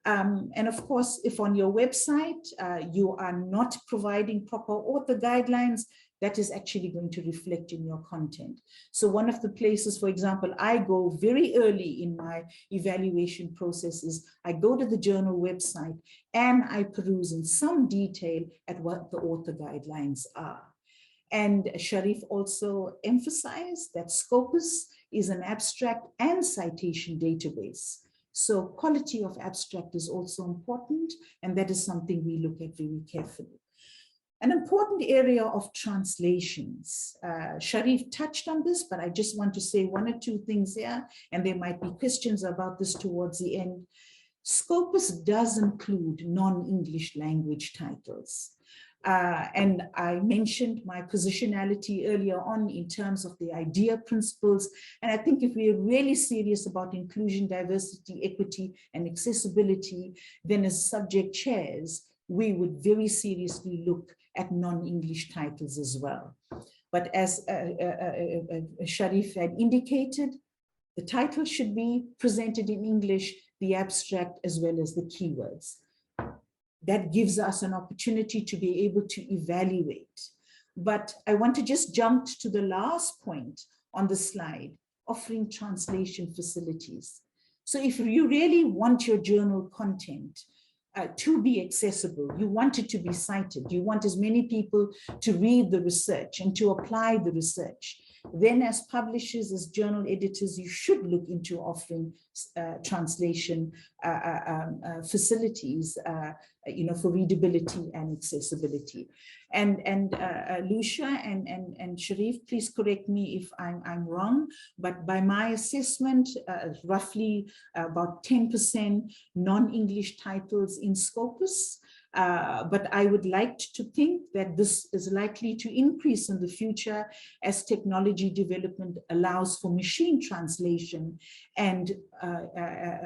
And of course, if on your website you are not providing proper author guidelines, that is actually going to reflect in your content. So one of the places, for example, I go very early in my evaluation process is I go to the journal website and I peruse in some detail at what the author guidelines are. And Sharif also emphasized that Scopus is an abstract and citation database. So quality of abstract is also important, and that is something we look at very carefully. An important area of translations. Sharif touched on this, but I just want to say one or two things here, and there might be questions about this towards the end. Scopus does include non-English language titles. And I mentioned my positionality earlier on in terms of the idea principles. And I think if we are really serious about inclusion, diversity, equity, and accessibility, then as subject chairs, we would very seriously look at non-English titles as well. But as Sharif had indicated, the title should be presented in English, the abstract, as well as the keywords. That gives us an opportunity to be able to evaluate. But I want to just jump to the last point on the slide, offering translation facilities. So if you really want your journal content to be accessible, you want it to be cited, you want as many people to read the research and to apply the research, then as publishers, as journal editors, you should look into offering translation facilities, for readability and accessibility. And Lucia and Sharif, please correct me if I'm wrong, but by my assessment, roughly about 10% non-English titles in Scopus. But I would like to think that this is likely to increase in the future as technology development allows for machine translation, and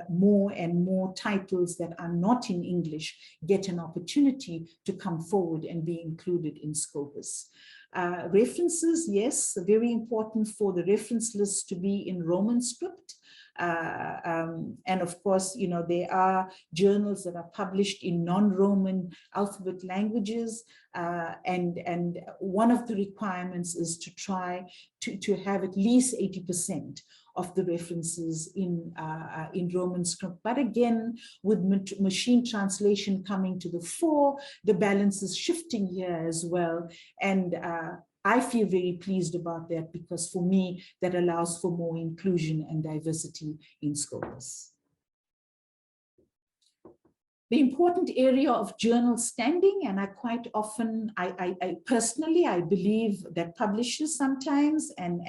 more and more titles that are not in English get an opportunity to come forward and be included in Scopus. References, yes, very important for the reference list to be in Roman script. And of course, there are journals that are published in non-Roman alphabet languages. And one of the requirements is to try to have at least 80% of the references in Roman script. But again, with machine translation coming to the fore, the balance is shifting here as well. And I feel very pleased about that, because for me, that allows for more inclusion and diversity in Scopus. The important area of journal standing, and I quite often, I personally, I believe that publishers sometimes and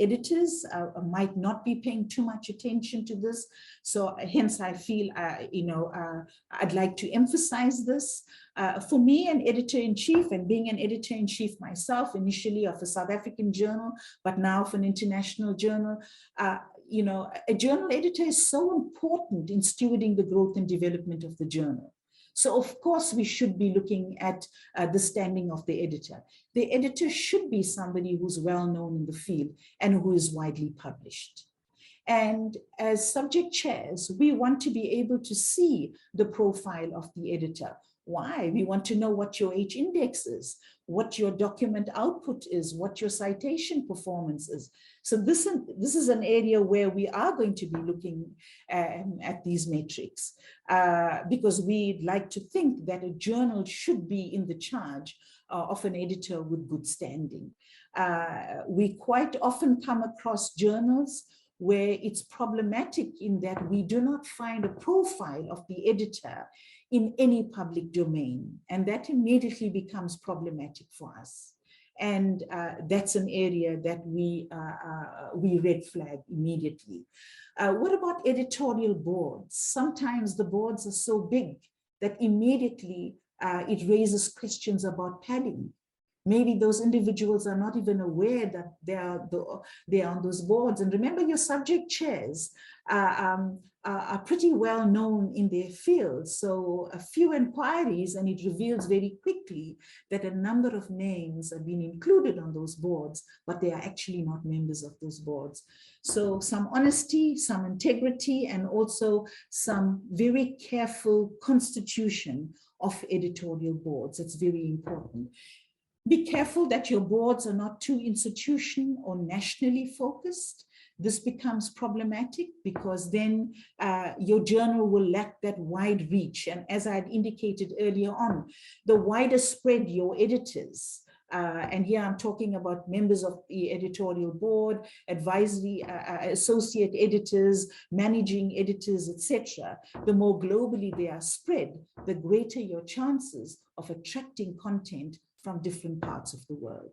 editors might not be paying too much attention to this. So hence I feel, I'd like to emphasize this. For me, an editor-in-chief, and being an editor-in-chief myself, initially of a South African journal, but now of an international journal, a journal editor is so important in stewarding the growth and development of the journal. So of course, we should be looking at the standing of the editor. The editor should be somebody who's well known in the field and who is widely published. And as subject chairs, we want to be able to see the profile of the editor. Why? We want to know what your H index is, what your document output is, what your citation performance is. So this is an area where we are going to be looking at these metrics, because we'd like to think that a journal should be in the charge of an editor with good standing. We quite often come across journals where it's problematic in that we do not find a profile of the editor in any public domain, and that immediately becomes problematic for us. And that's an area that we red flag immediately. What about editorial boards? Sometimes the boards are so big that immediately it raises questions about padding. Maybe those individuals are not even aware that they are on those boards. And remember, your subject chairs are pretty well known in their fields. So a few inquiries and it reveals very quickly that a number of names have been included on those boards, but they are actually not members of those boards. So some honesty, some integrity, and also some very careful constitution of editorial boards. It's very important. Be careful that your boards are not too institution or nationally focused. This becomes problematic because then your journal will lack that wide reach. And as I had indicated earlier on, the wider spread your editors, and here I'm talking about members of the editorial board, advisory, associate editors, managing editors, etc. The more globally they are spread, the greater your chances of attracting content from different parts of the world.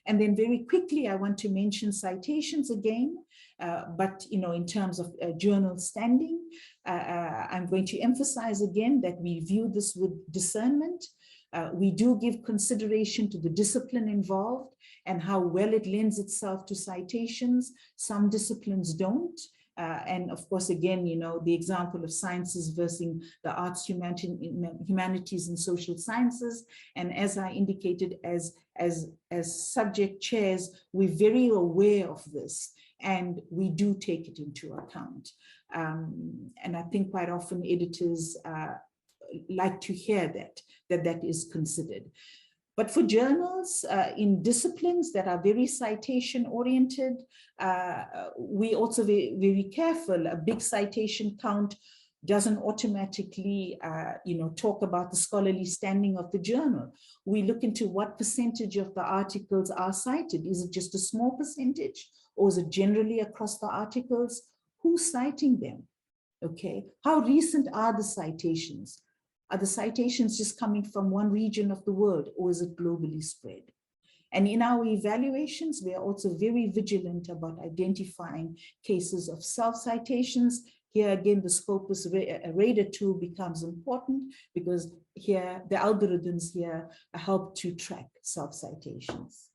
And then very quickly, I want to mention citations again, but in terms of journal standing, I'm going to emphasize again that we view this with discernment. We do give consideration to the discipline involved and how well it lends itself to citations. Some disciplines don't. And of course, again, the example of sciences versus the arts, humanities, and social sciences. And as I indicated, as subject chairs, we're very aware of this, and we do take it into account. And I think quite often editors like to hear that is considered. But for journals in disciplines that are very citation oriented, we also very, very careful. A big citation count doesn't automatically talk about the scholarly standing of the journal. We look into what percentage of the articles are cited. Is it just a small percentage, or is it generally across the articles? Who's citing them? Okay, how recent are the citations? Are the citations just coming from one region of the world, or is it globally spread? And in our evaluations, we are also very vigilant about identifying cases of self-citations. Here again, the Scopus radar tool becomes important because here the algorithms here help to track self-citations.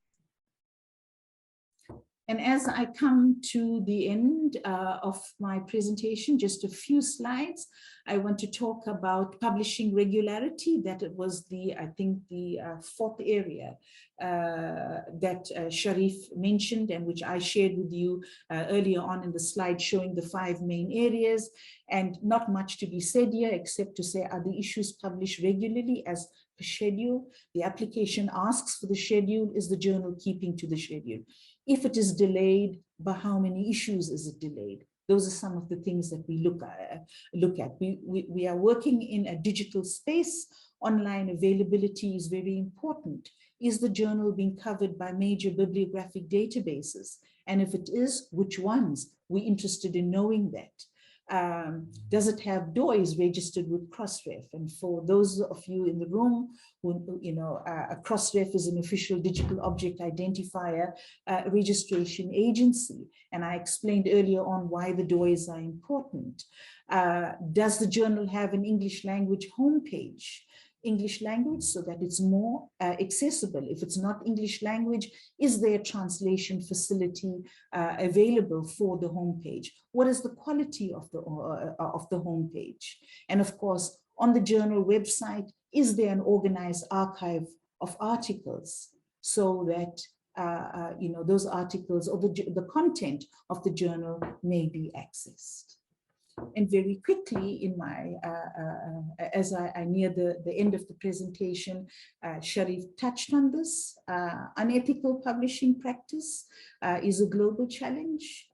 And as I come to the end of my presentation, just a few slides, I want to talk about publishing regularity. That it was I think the fourth area that Sharif mentioned, and which I shared with you earlier on in the slide showing the 5 main areas. And not much to be said here, except to say, are the issues published regularly as per schedule? The application asks for the schedule. Is the journal keeping to the schedule? If it is delayed, by how many issues is it delayed? Those are some of the things that we look at. We are working in a digital space. Online availability is very important. Is the journal being covered by major bibliographic databases? And if it is, which ones? We're interested in knowing that. Does it have DOIs registered with Crossref? And for those of you in the room who, a Crossref is an official digital object identifier registration agency. And I explained earlier on why the DOIs are important. Does the journal have an English language homepage? English language so that it's more accessible. If it's not English language, is there a translation facility available for the homepage? What is the quality of the homepage? And of course, on the journal website, is there an organized archive of articles so that those articles or the content of the journal may be accessed? And very quickly, in my as I near the end of the presentation, Sharif touched on this. Unethical publishing practice is a global challenge.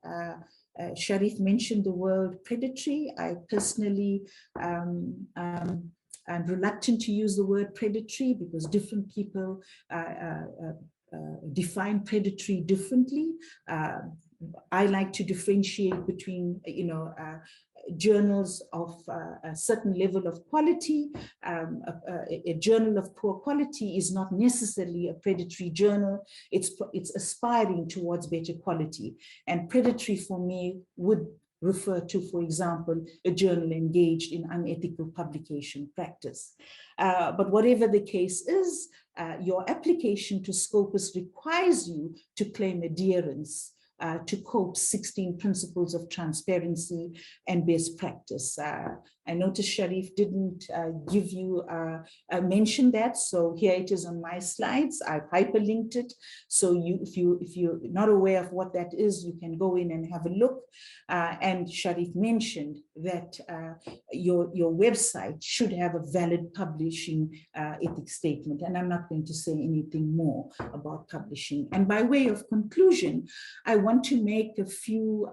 Sharif mentioned the word predatory. I personally am reluctant to use the word predatory because different people define predatory differently. I like to differentiate between, journals of a certain level of quality. A journal of poor quality is not necessarily a predatory journal. It's aspiring towards better quality. And predatory for me would refer to, for example, a journal engaged in unethical publication practice. But whatever the case is, your application to Scopus requires you to claim adherence to COPE's 16 principles of transparency and best practice. I noticed Sharif didn't give you mention that, so here it is on my slides. I've hyperlinked it, so if you're not aware of what that is, you can go in and have a look. And Sharif mentioned that your website should have a valid publishing ethics statement, and I'm not going to say anything more about publishing. And by way of conclusion, I want to make a few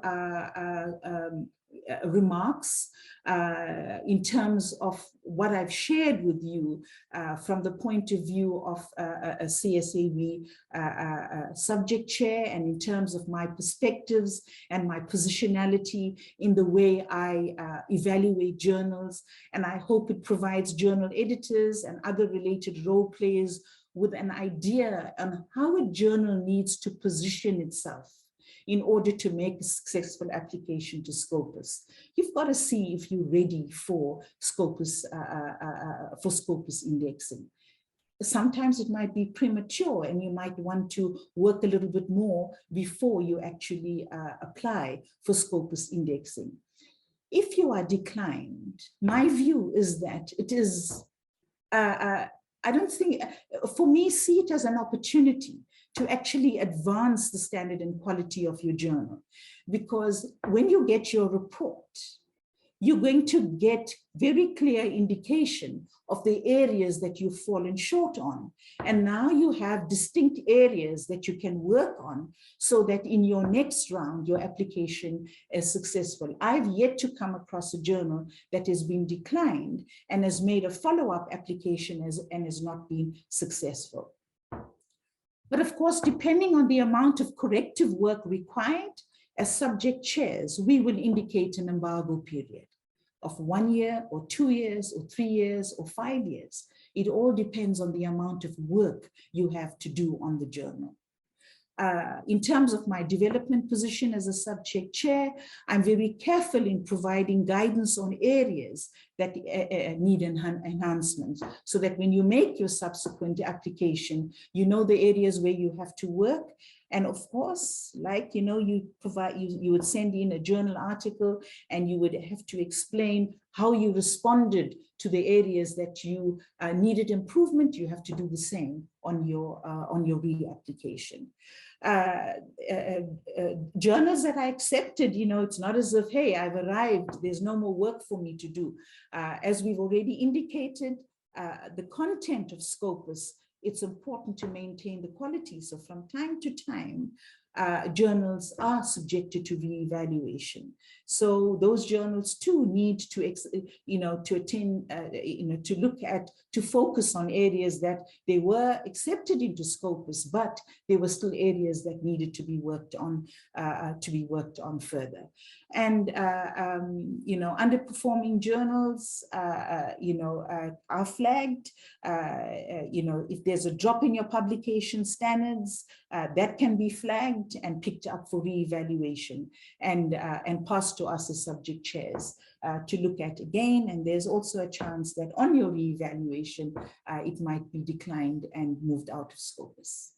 remarks in terms of what I've shared with you from the point of view of a CSAV subject chair, and in terms of my perspectives and my positionality in the way I evaluate journals. And I hope it provides journal editors and other related role players with an idea on how a journal needs to position itself in order to make a successful application to Scopus. You've got to see if you're ready for Scopus indexing. Sometimes it might be premature and you might want to work a little bit more before you actually apply for Scopus indexing. If you are declined, my view is that it is, I don't think, for me, see it as an opportunity to actually advance the standard and quality of your journal. Because when you get your report, you're going to get very clear indication of the areas that you've fallen short on. And now you have distinct areas that you can work on so that in your next round, your application is successful. I've yet to come across a journal that has been declined and has made a follow-up application and has not been successful. But of course, depending on the amount of corrective work required, as subject chairs, we will indicate an embargo period of 1 year or 2 years or 3 years or 5 years. It all depends on the amount of work you have to do on the journal. In terms of my development position as a subject chair, I'm very careful in providing guidance on areas that need enhancements, so that when you make your subsequent application, you know the areas where you have to work. And of course, like, you know, you would send in a journal article and you would have to explain how you responded to the areas that you needed improvement. You have to do the same on your reapplication. Journals that I accepted, you know, it's not as if, hey, I've arrived, there's no more work for me to do. As we've already indicated, the content of Scopus, it's important to maintain the quality. So from time to time, journals are subjected to reevaluation. So those journals too need to, to attend, to look at, to focus on areas that they were accepted into Scopus, but there were still areas that needed to be worked on further. And, underperforming journals, are flagged. If there's a drop in your publication standards, that can be flagged and picked up for reevaluation and passed to us as subject chairs to look at again. And there's also a chance that on your reevaluation, it might be declined and moved out of Scopus.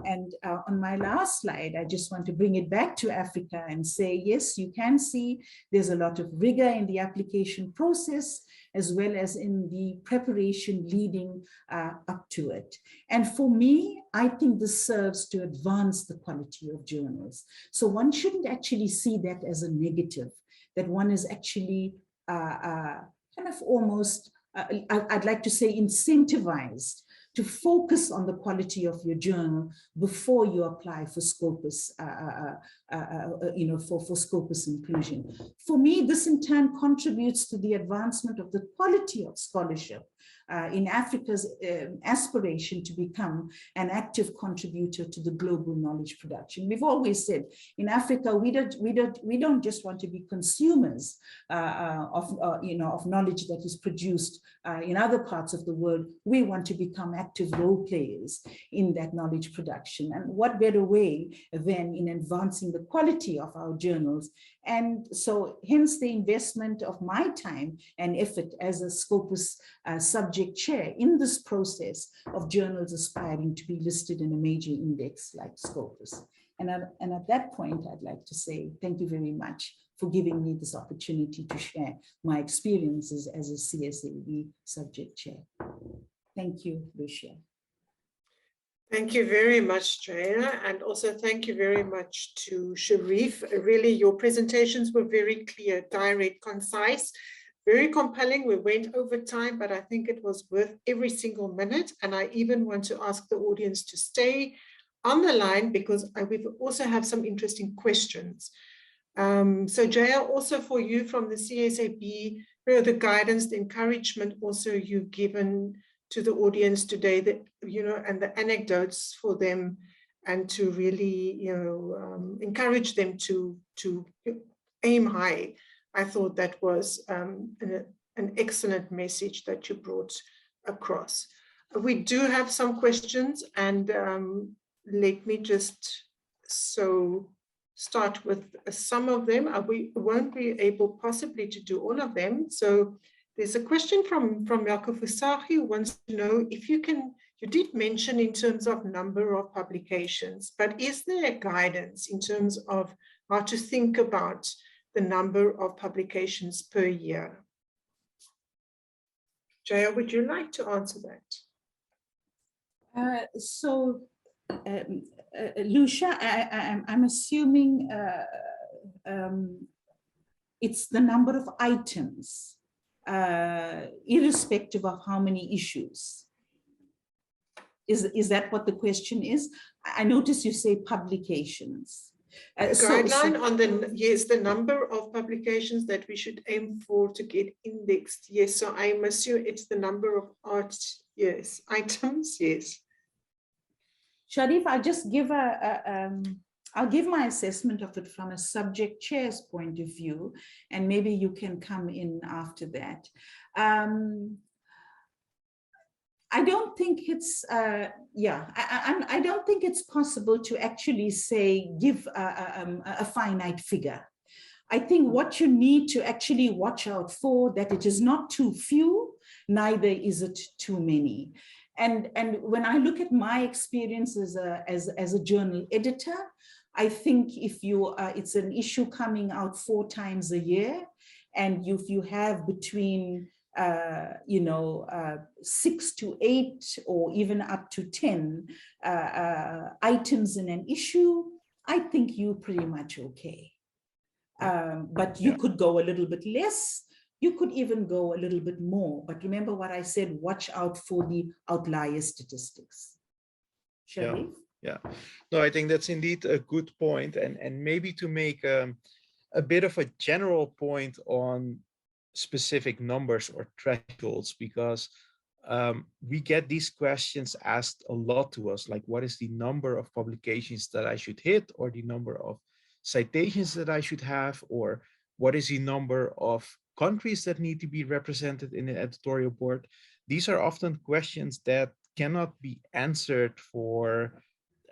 And on my last slide, I just want to bring it back to Africa and say, yes, you can see there's a lot of rigor in the application process, as well as in the preparation leading up to it. And for me, I think this serves to advance the quality of journals. So one shouldn't actually see that as a negative, that one is actually kind of almost, I'd like to say, incentivized to focus on the quality of your journal before you apply for Scopus, for Scopus inclusion. For me, this in turn contributes to the advancement of the quality of scholarship in Africa's aspiration to become an active contributor to the global knowledge production. We've always said in Africa, we don't just want to be consumers of knowledge that is produced in other parts of the world. We want to become active role players in that knowledge production. And what better way than in advancing the quality of our journals? And so hence the investment of my time and effort as a Scopus subject chair in this process of journals aspiring to be listed in a major index like Scopus. And at that point, I'd like to say thank you very much for giving me this opportunity to share my experiences as a CSAB subject chair. Thank you, Lucia. Thank you very much, Jaya, and also thank you very much to Sharif. Really, your presentations were very clear, direct, concise, very compelling. We went over time, but I think it was worth every single minute. And I even want to ask the audience to stay on the line because we also have some interesting questions. So Jaya, also for you from the CSAB, the guidance, the encouragement also you've given to the audience today, that and the anecdotes for them, and to really encourage them to aim high. I thought that was an excellent message that you brought across. We do have some questions, and let me just start with some of them. We won't be able possibly to do all of them. So there's a question from Jaco Fusagi, who wants to know if you did mention in terms of number of publications, but is there a guidance in terms of how to think about the number of publications per year? Jaya, would you like to answer that? Lucia, I'm assuming it's the number of items, irrespective of how many issues. Is that what the question is? I notice you say publications. Guideline on the number of publications that we should aim for to get indexed. Yes, so I'm assuming it's the number of items. Yes. Sharif, I'll just give I'll give my assessment of it from a subject chair's point of view, and maybe you can come in after that. I don't think it's, I don't think it's possible to actually say, give a finite figure. I think what you need to actually watch out for, that it is not too few, neither is it too many. And when I look at my experience as a journal editor, I think if you, it's an issue coming out 4 times a year, and if you have between 6 to 8 or even up to 10 items in an issue, I think you're pretty much okay. But you could go a little bit less, you could even go a little bit more. But remember what I said, watch out for the outlier statistics. Sharif? Yeah. No, I think that's indeed a good point. And maybe to make a bit of a general point on specific numbers or thresholds, because we get these questions asked a lot to us, like what is the number of publications that I should hit, or the number of citations that I should have, or what is the number of countries that need to be represented in the editorial board. These are often questions that cannot be answered for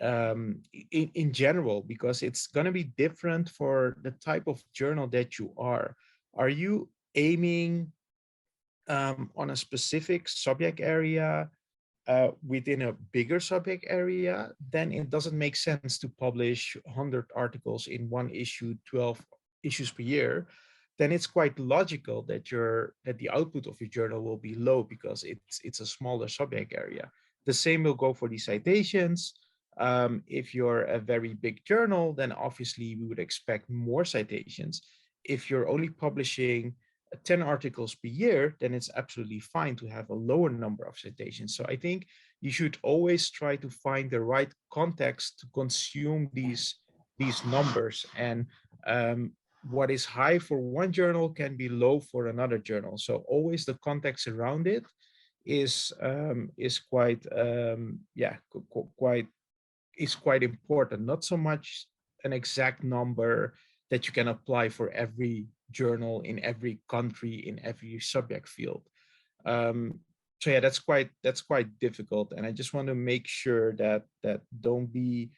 in general, because it's going to be different for the type of journal that you are. Are you aiming on a specific subject area within a bigger subject area? Then it doesn't make sense to publish 100 articles in one issue, 12 issues per year. Then it's quite logical that the output of your journal will be low, because it's a smaller subject area. The same will go for the citations. If you're a very big journal, then obviously we would expect more citations. If you're only publishing 10 articles per year, then it's absolutely fine to have a lower number of citations. So I think you should always try to find the right context to consume these numbers. And what is high for one journal can be low for another journal. So always the context around it is quite quite important. Not so much an exact number that you can apply for every journal in every country in every subject field. So yeah, that's quite difficult, and I just want to make sure that don't be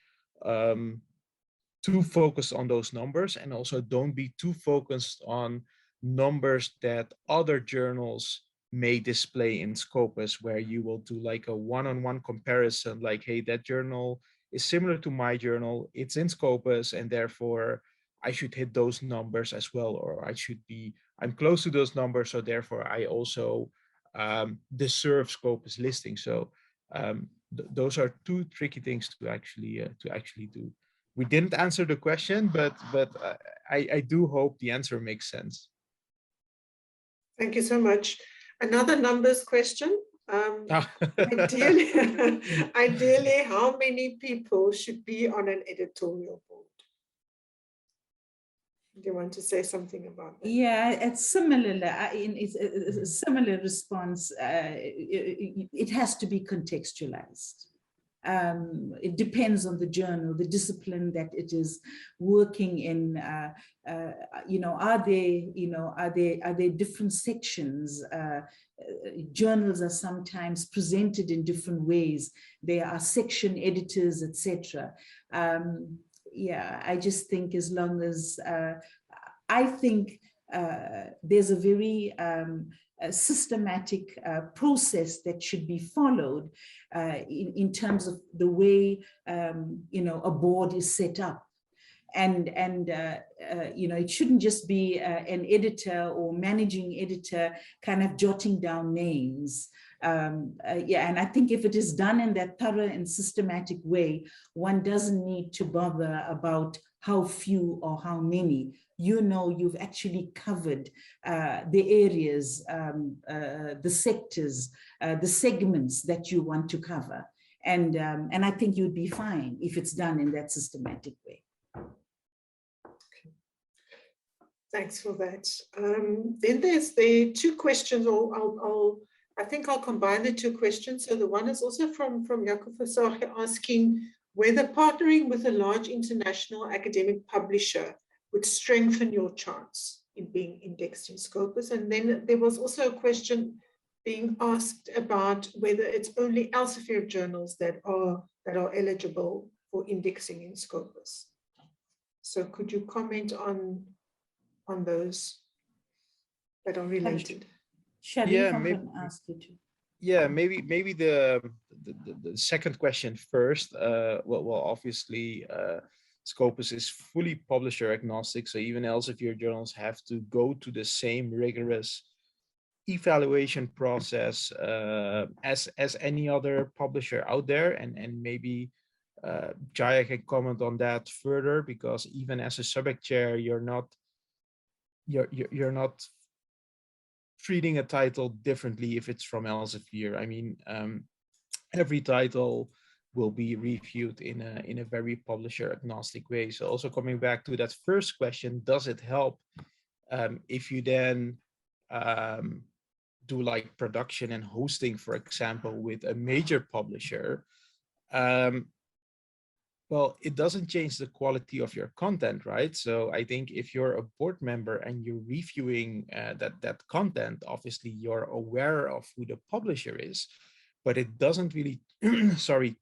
too focused on those numbers, and also don't be too focused on numbers that other journals may display in Scopus, where you will do like a one-on-one comparison, like, hey, that journal is similar to my journal, it's in Scopus, and therefore I should hit those numbers as well, or I'm close to those numbers, so therefore I also deserve Scopus listing. So those are two tricky things to actually do. We didn't answer the question, but I do hope the answer makes sense. Thank you so much. Another numbers question. Ideally, ideally, how many people should be on an editorial board? Do you want to say something about that? Yeah, it's similar. It's a similar response. It has to be contextualized. It depends on the journal, the discipline that it is working in. Are there different sections? Journals are sometimes presented in different ways. There are section editors, etc. Yeah, I just think as long as I think there's a very systematic process that should be followed in terms of the way a board is set up. And it shouldn't just be an editor or managing editor kind of jotting down names. And I think if it is done in that thorough and systematic way, one doesn't need to bother about how few or how many. You've actually covered the areas, the sectors, the segments that you want to cover. And I think you'd be fine if it's done in that systematic way. Thanks for that. Then there's the two questions, or I think I'll combine the two questions. So the one is also from Jacob Versace asking whether partnering with a large international academic publisher would strengthen your chance in being indexed in Scopus. And then there was also a question being asked about whether it's only Elsevier journals that are eligible for indexing in Scopus. So could you comment on those that are related? Yeah, maybe, ask you to. Yeah, maybe the second question first. Well, obviously, Scopus is fully publisher agnostic, so even Elsevier journals have to go to the same rigorous evaluation process as any other publisher out there, and maybe Jaya can comment on that further, because even as a subject chair, you're not treating a title differently if it's from Elsevier. I mean, every title will be reviewed in a very publisher agnostic way. So also coming back to that first question, does it help if you then do like production and hosting, for example, with a major publisher? Well, it doesn't change the quality of your content, right? So I think if you're a board member and you're reviewing that content, obviously you're aware of who the publisher is, but it doesn't really,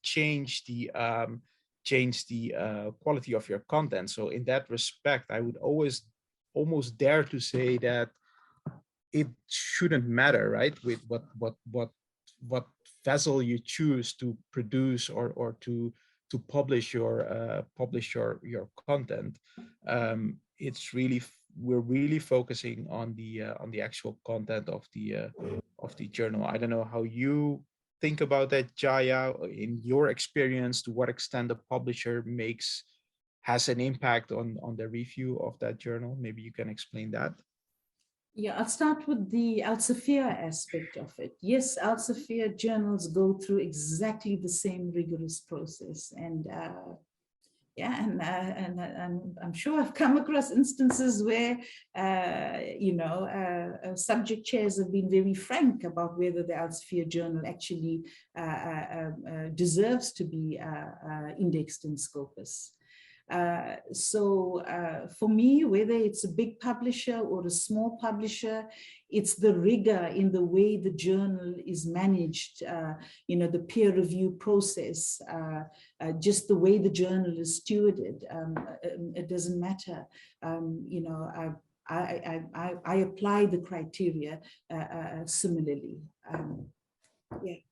change the quality of your content. So in that respect, I would always almost dare to say that it shouldn't matter, right? With what vessel you choose to produce or to publish your content. It's really, we're really focusing on the actual content of the journal. I don't know how you think about that, Jaya. In your experience, to what extent the publisher has an impact on the review of that journal? Maybe you can explain that. Yeah, I'll start with the Elsevier aspect of it. Yes, Elsevier journals go through exactly the same rigorous process. And Yeah, and I'm sure I've come across instances where, subject chairs have been very frank about whether the Elsevier journal actually deserves to be indexed in Scopus. For me, whether it's a big publisher or a small publisher, it's the rigor in the way the journal is managed, the peer review process, just the way the journal is stewarded. It doesn't matter. I apply the criteria similarly. Yeah.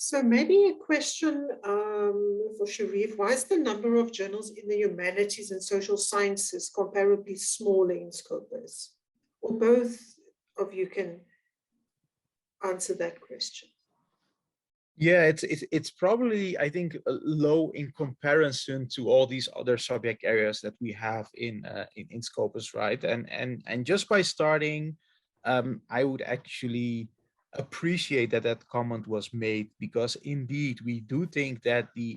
So maybe a question for Sharif. Why is the number of journals in the humanities and social sciences comparably smaller in Scopus? Or both of you can answer that question. Yeah, it's probably, I think, low in comparison to all these other subject areas that we have in Scopus, right? And just by starting, I would actually appreciate that comment was made, because indeed we do think that the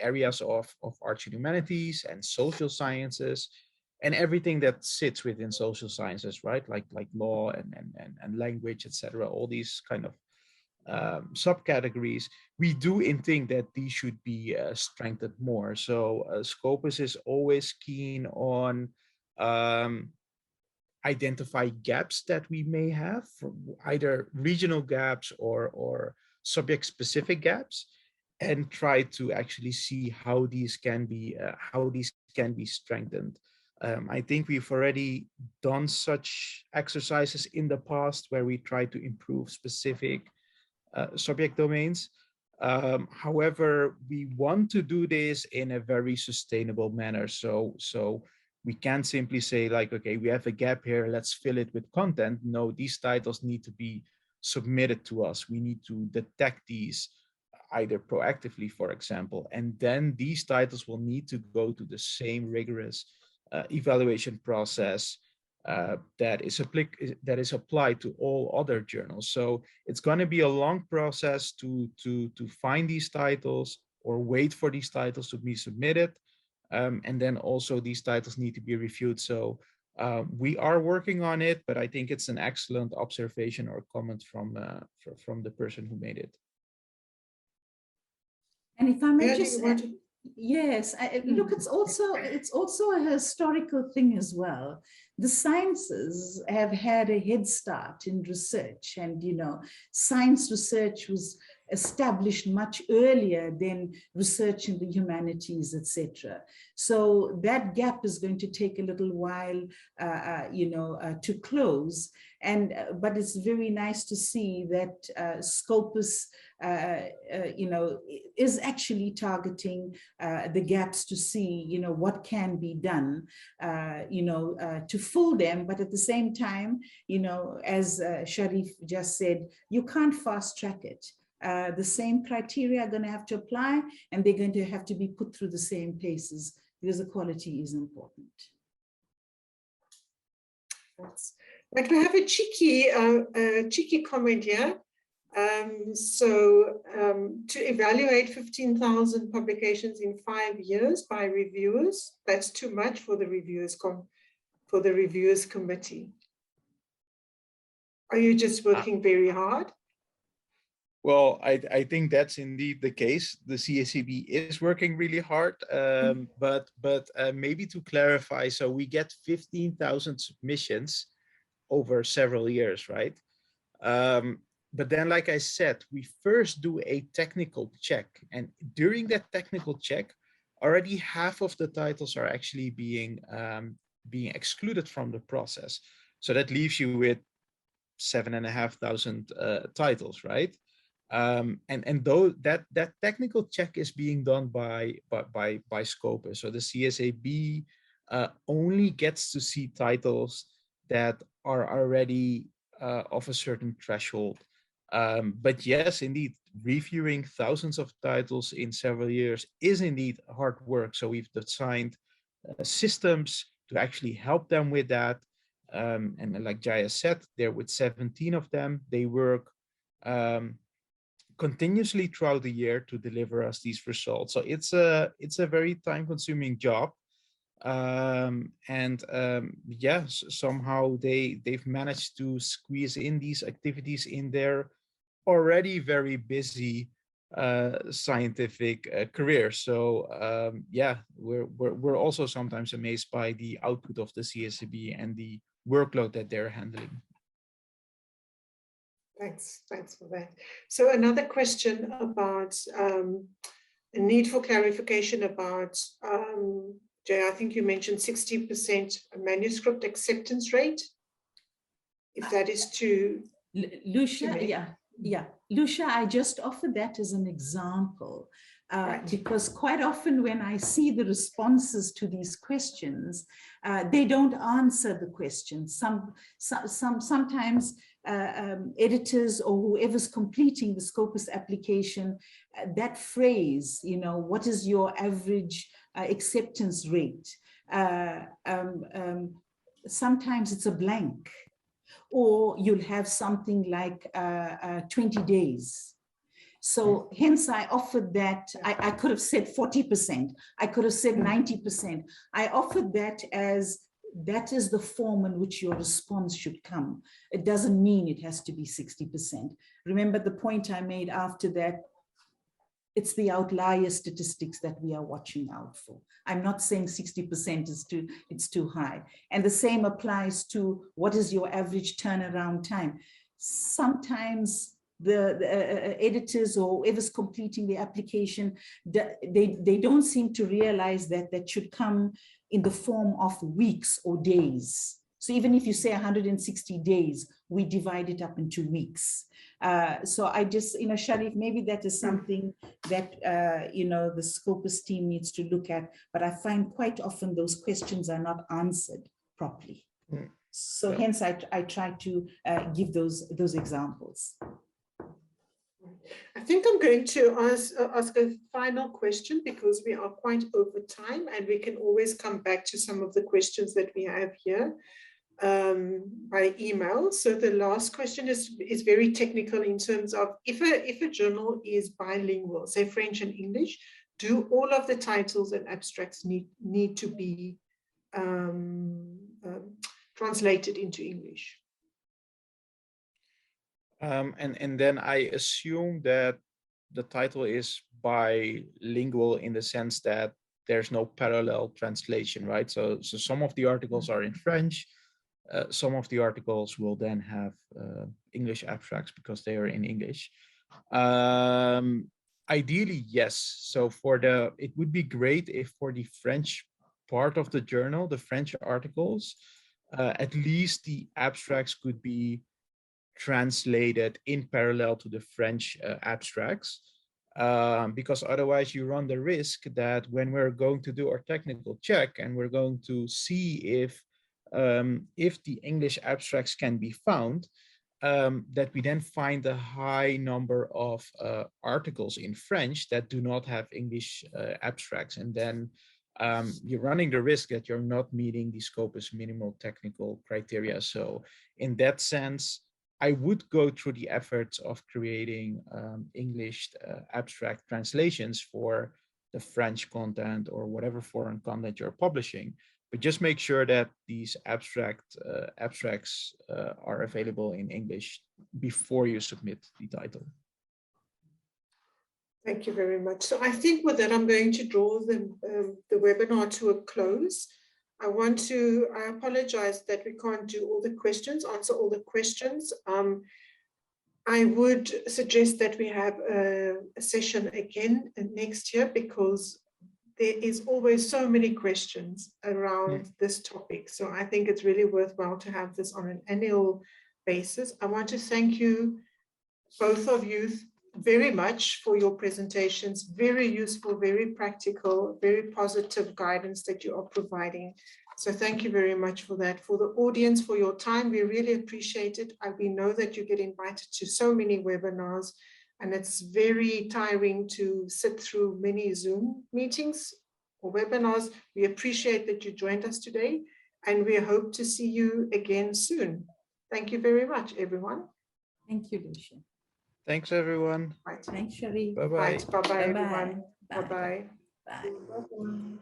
areas of arts and humanities and social sciences and everything that sits within social sciences, right, like law and language, etc., all these kind of subcategories, we do think that these should be strengthened more. So Scopus is always keen on identify gaps that we may have, from either regional gaps or subject-specific gaps, and try to actually see how these can be strengthened. I think we've already done such exercises in the past where we try to improve specific subject domains. However, we want to do this in a very sustainable manner. So we can't simply say like, okay, we have a gap here, let's fill it with content. No, these titles need to be submitted to us. We need to detect these either proactively, for example, and then these titles will need to go to the same rigorous evaluation process that is applied to all other journals. So it's going to be a long process to find these titles or wait for these titles to be submitted. And then also these titles need to be reviewed. So we are working on it, but I think it's an excellent observation or comment from the person who made it. And if I may just add, yes, look, it's also a historical thing as well. The sciences have had a head start in research, and science research was established much earlier than research in the humanities, etc. So that gap is going to take a little while, to close. And but it's very nice to see that Scopus, is actually targeting the gaps to see, what can be done, to fill them. But at the same time, as Sharif just said, you can't fast track it. The same criteria are going to have to apply, and they're going to have to be put through the same paces, because the quality is important. But we have a cheeky comment here. To evaluate 15,000 publications in 5 years by reviewers, that's too much for the reviewers committee. Are you just working very hard? Well, I think that's indeed the case. The CACB is working really hard, but maybe to clarify, so we get 15,000 submissions over several years, right? But then, like I said, we first do a technical check, and during that technical check, already half of the titles are actually being excluded from the process. So that leaves you with 7,500 titles, right? And though that technical check is being done by Scopus, so the CSAB only gets to see titles that are already of a certain threshold. But yes, indeed, reviewing thousands of titles in several years is indeed hard work. So we've designed systems to actually help them with that. And like Jaya said, there with 17 of them, they work continuously throughout the year to deliver us these results. So it's a very time-consuming job. Yes, somehow they've managed to squeeze in these activities in their already very busy scientific career. So yeah, we're also sometimes amazed by the output of the CSCB and the workload that they're handling. Thanks for that. So another question about a need for clarification about, Jay, I think you mentioned 60% manuscript acceptance rate. If that is to Lucia, yeah. Lucia, I just offered that as an example. Right. Because quite often when I see the responses to these questions, they don't answer the questions. Sometimes editors or whoever's completing the Scopus application, that phrase, you know, what is your average acceptance rate? Sometimes it's a blank, or you'll have something like 20 days. So hence I offered that. I could have said 40%. I could have said 90%. I offered that as that is the form in which your response should come. It doesn't mean it has to be 60%. Remember the point I made after that, it's the outlier statistics that we are watching out for. I'm not saying 60% is it's too high. And the same applies to what is your average turnaround time. Sometimes the editors or whoever's completing the application, they don't seem to realize that that should come in the form of weeks or days. So even if you say 160 days, we divide it up into weeks. So I just, you know, Sharif, maybe that is something that, you know, the Scopus team needs to look at, but I find quite often those questions are not answered properly. So hence I try to give those examples. I think I'm going to ask a final question because we are quite over time and we can always come back to some of the questions that we have here by email. So the last question is very technical in terms of if a journal is bilingual, say French and English, do all of the titles and abstracts need to be translated into English? And then I assume that the title is bilingual in the sense that there's no parallel translation, right? So some of the articles are in French, some of the articles will then have English abstracts because they are in English. Ideally, yes. So it would be great if for the French part of the journal, the French articles, at least the abstracts could be translated in parallel to the French abstracts, because otherwise you run the risk that when we're going to do our technical check and we're going to see if the English abstracts can be found, that we then find a high number of articles in French that do not have English abstracts, and then you're running the risk that you're not meeting the Scopus minimal technical criteria. So in that sense, I would go through the efforts of creating English abstract translations for the French content or whatever foreign content you're publishing, but just make sure that these abstracts are available in English before you submit the title. Thank you very much. So I think with that, I'm going to draw the webinar to a close. I apologize that we can't do all the questions, answer all the questions. I would suggest that we have a session again next year because there is always so many questions around this topic. So I think it's really worthwhile to have this on an annual basis. I want to thank you, both of you, very much for your presentations. Very useful, very practical, very positive guidance that you are providing. So thank you very much for that. For the audience, for your time, we really appreciate it. We know that you get invited to so many webinars, and it's very tiring to sit through many Zoom meetings or webinars. We appreciate that you joined us today, and we hope to see you again soon. Thank you very much, everyone. Thank you, Lucia. Thanks, everyone. Right. Thanks, Sherry. Bye-bye. Right. Bye-bye, Bye-bye. everyone. Bye. Bye-bye. Bye. Bye-bye.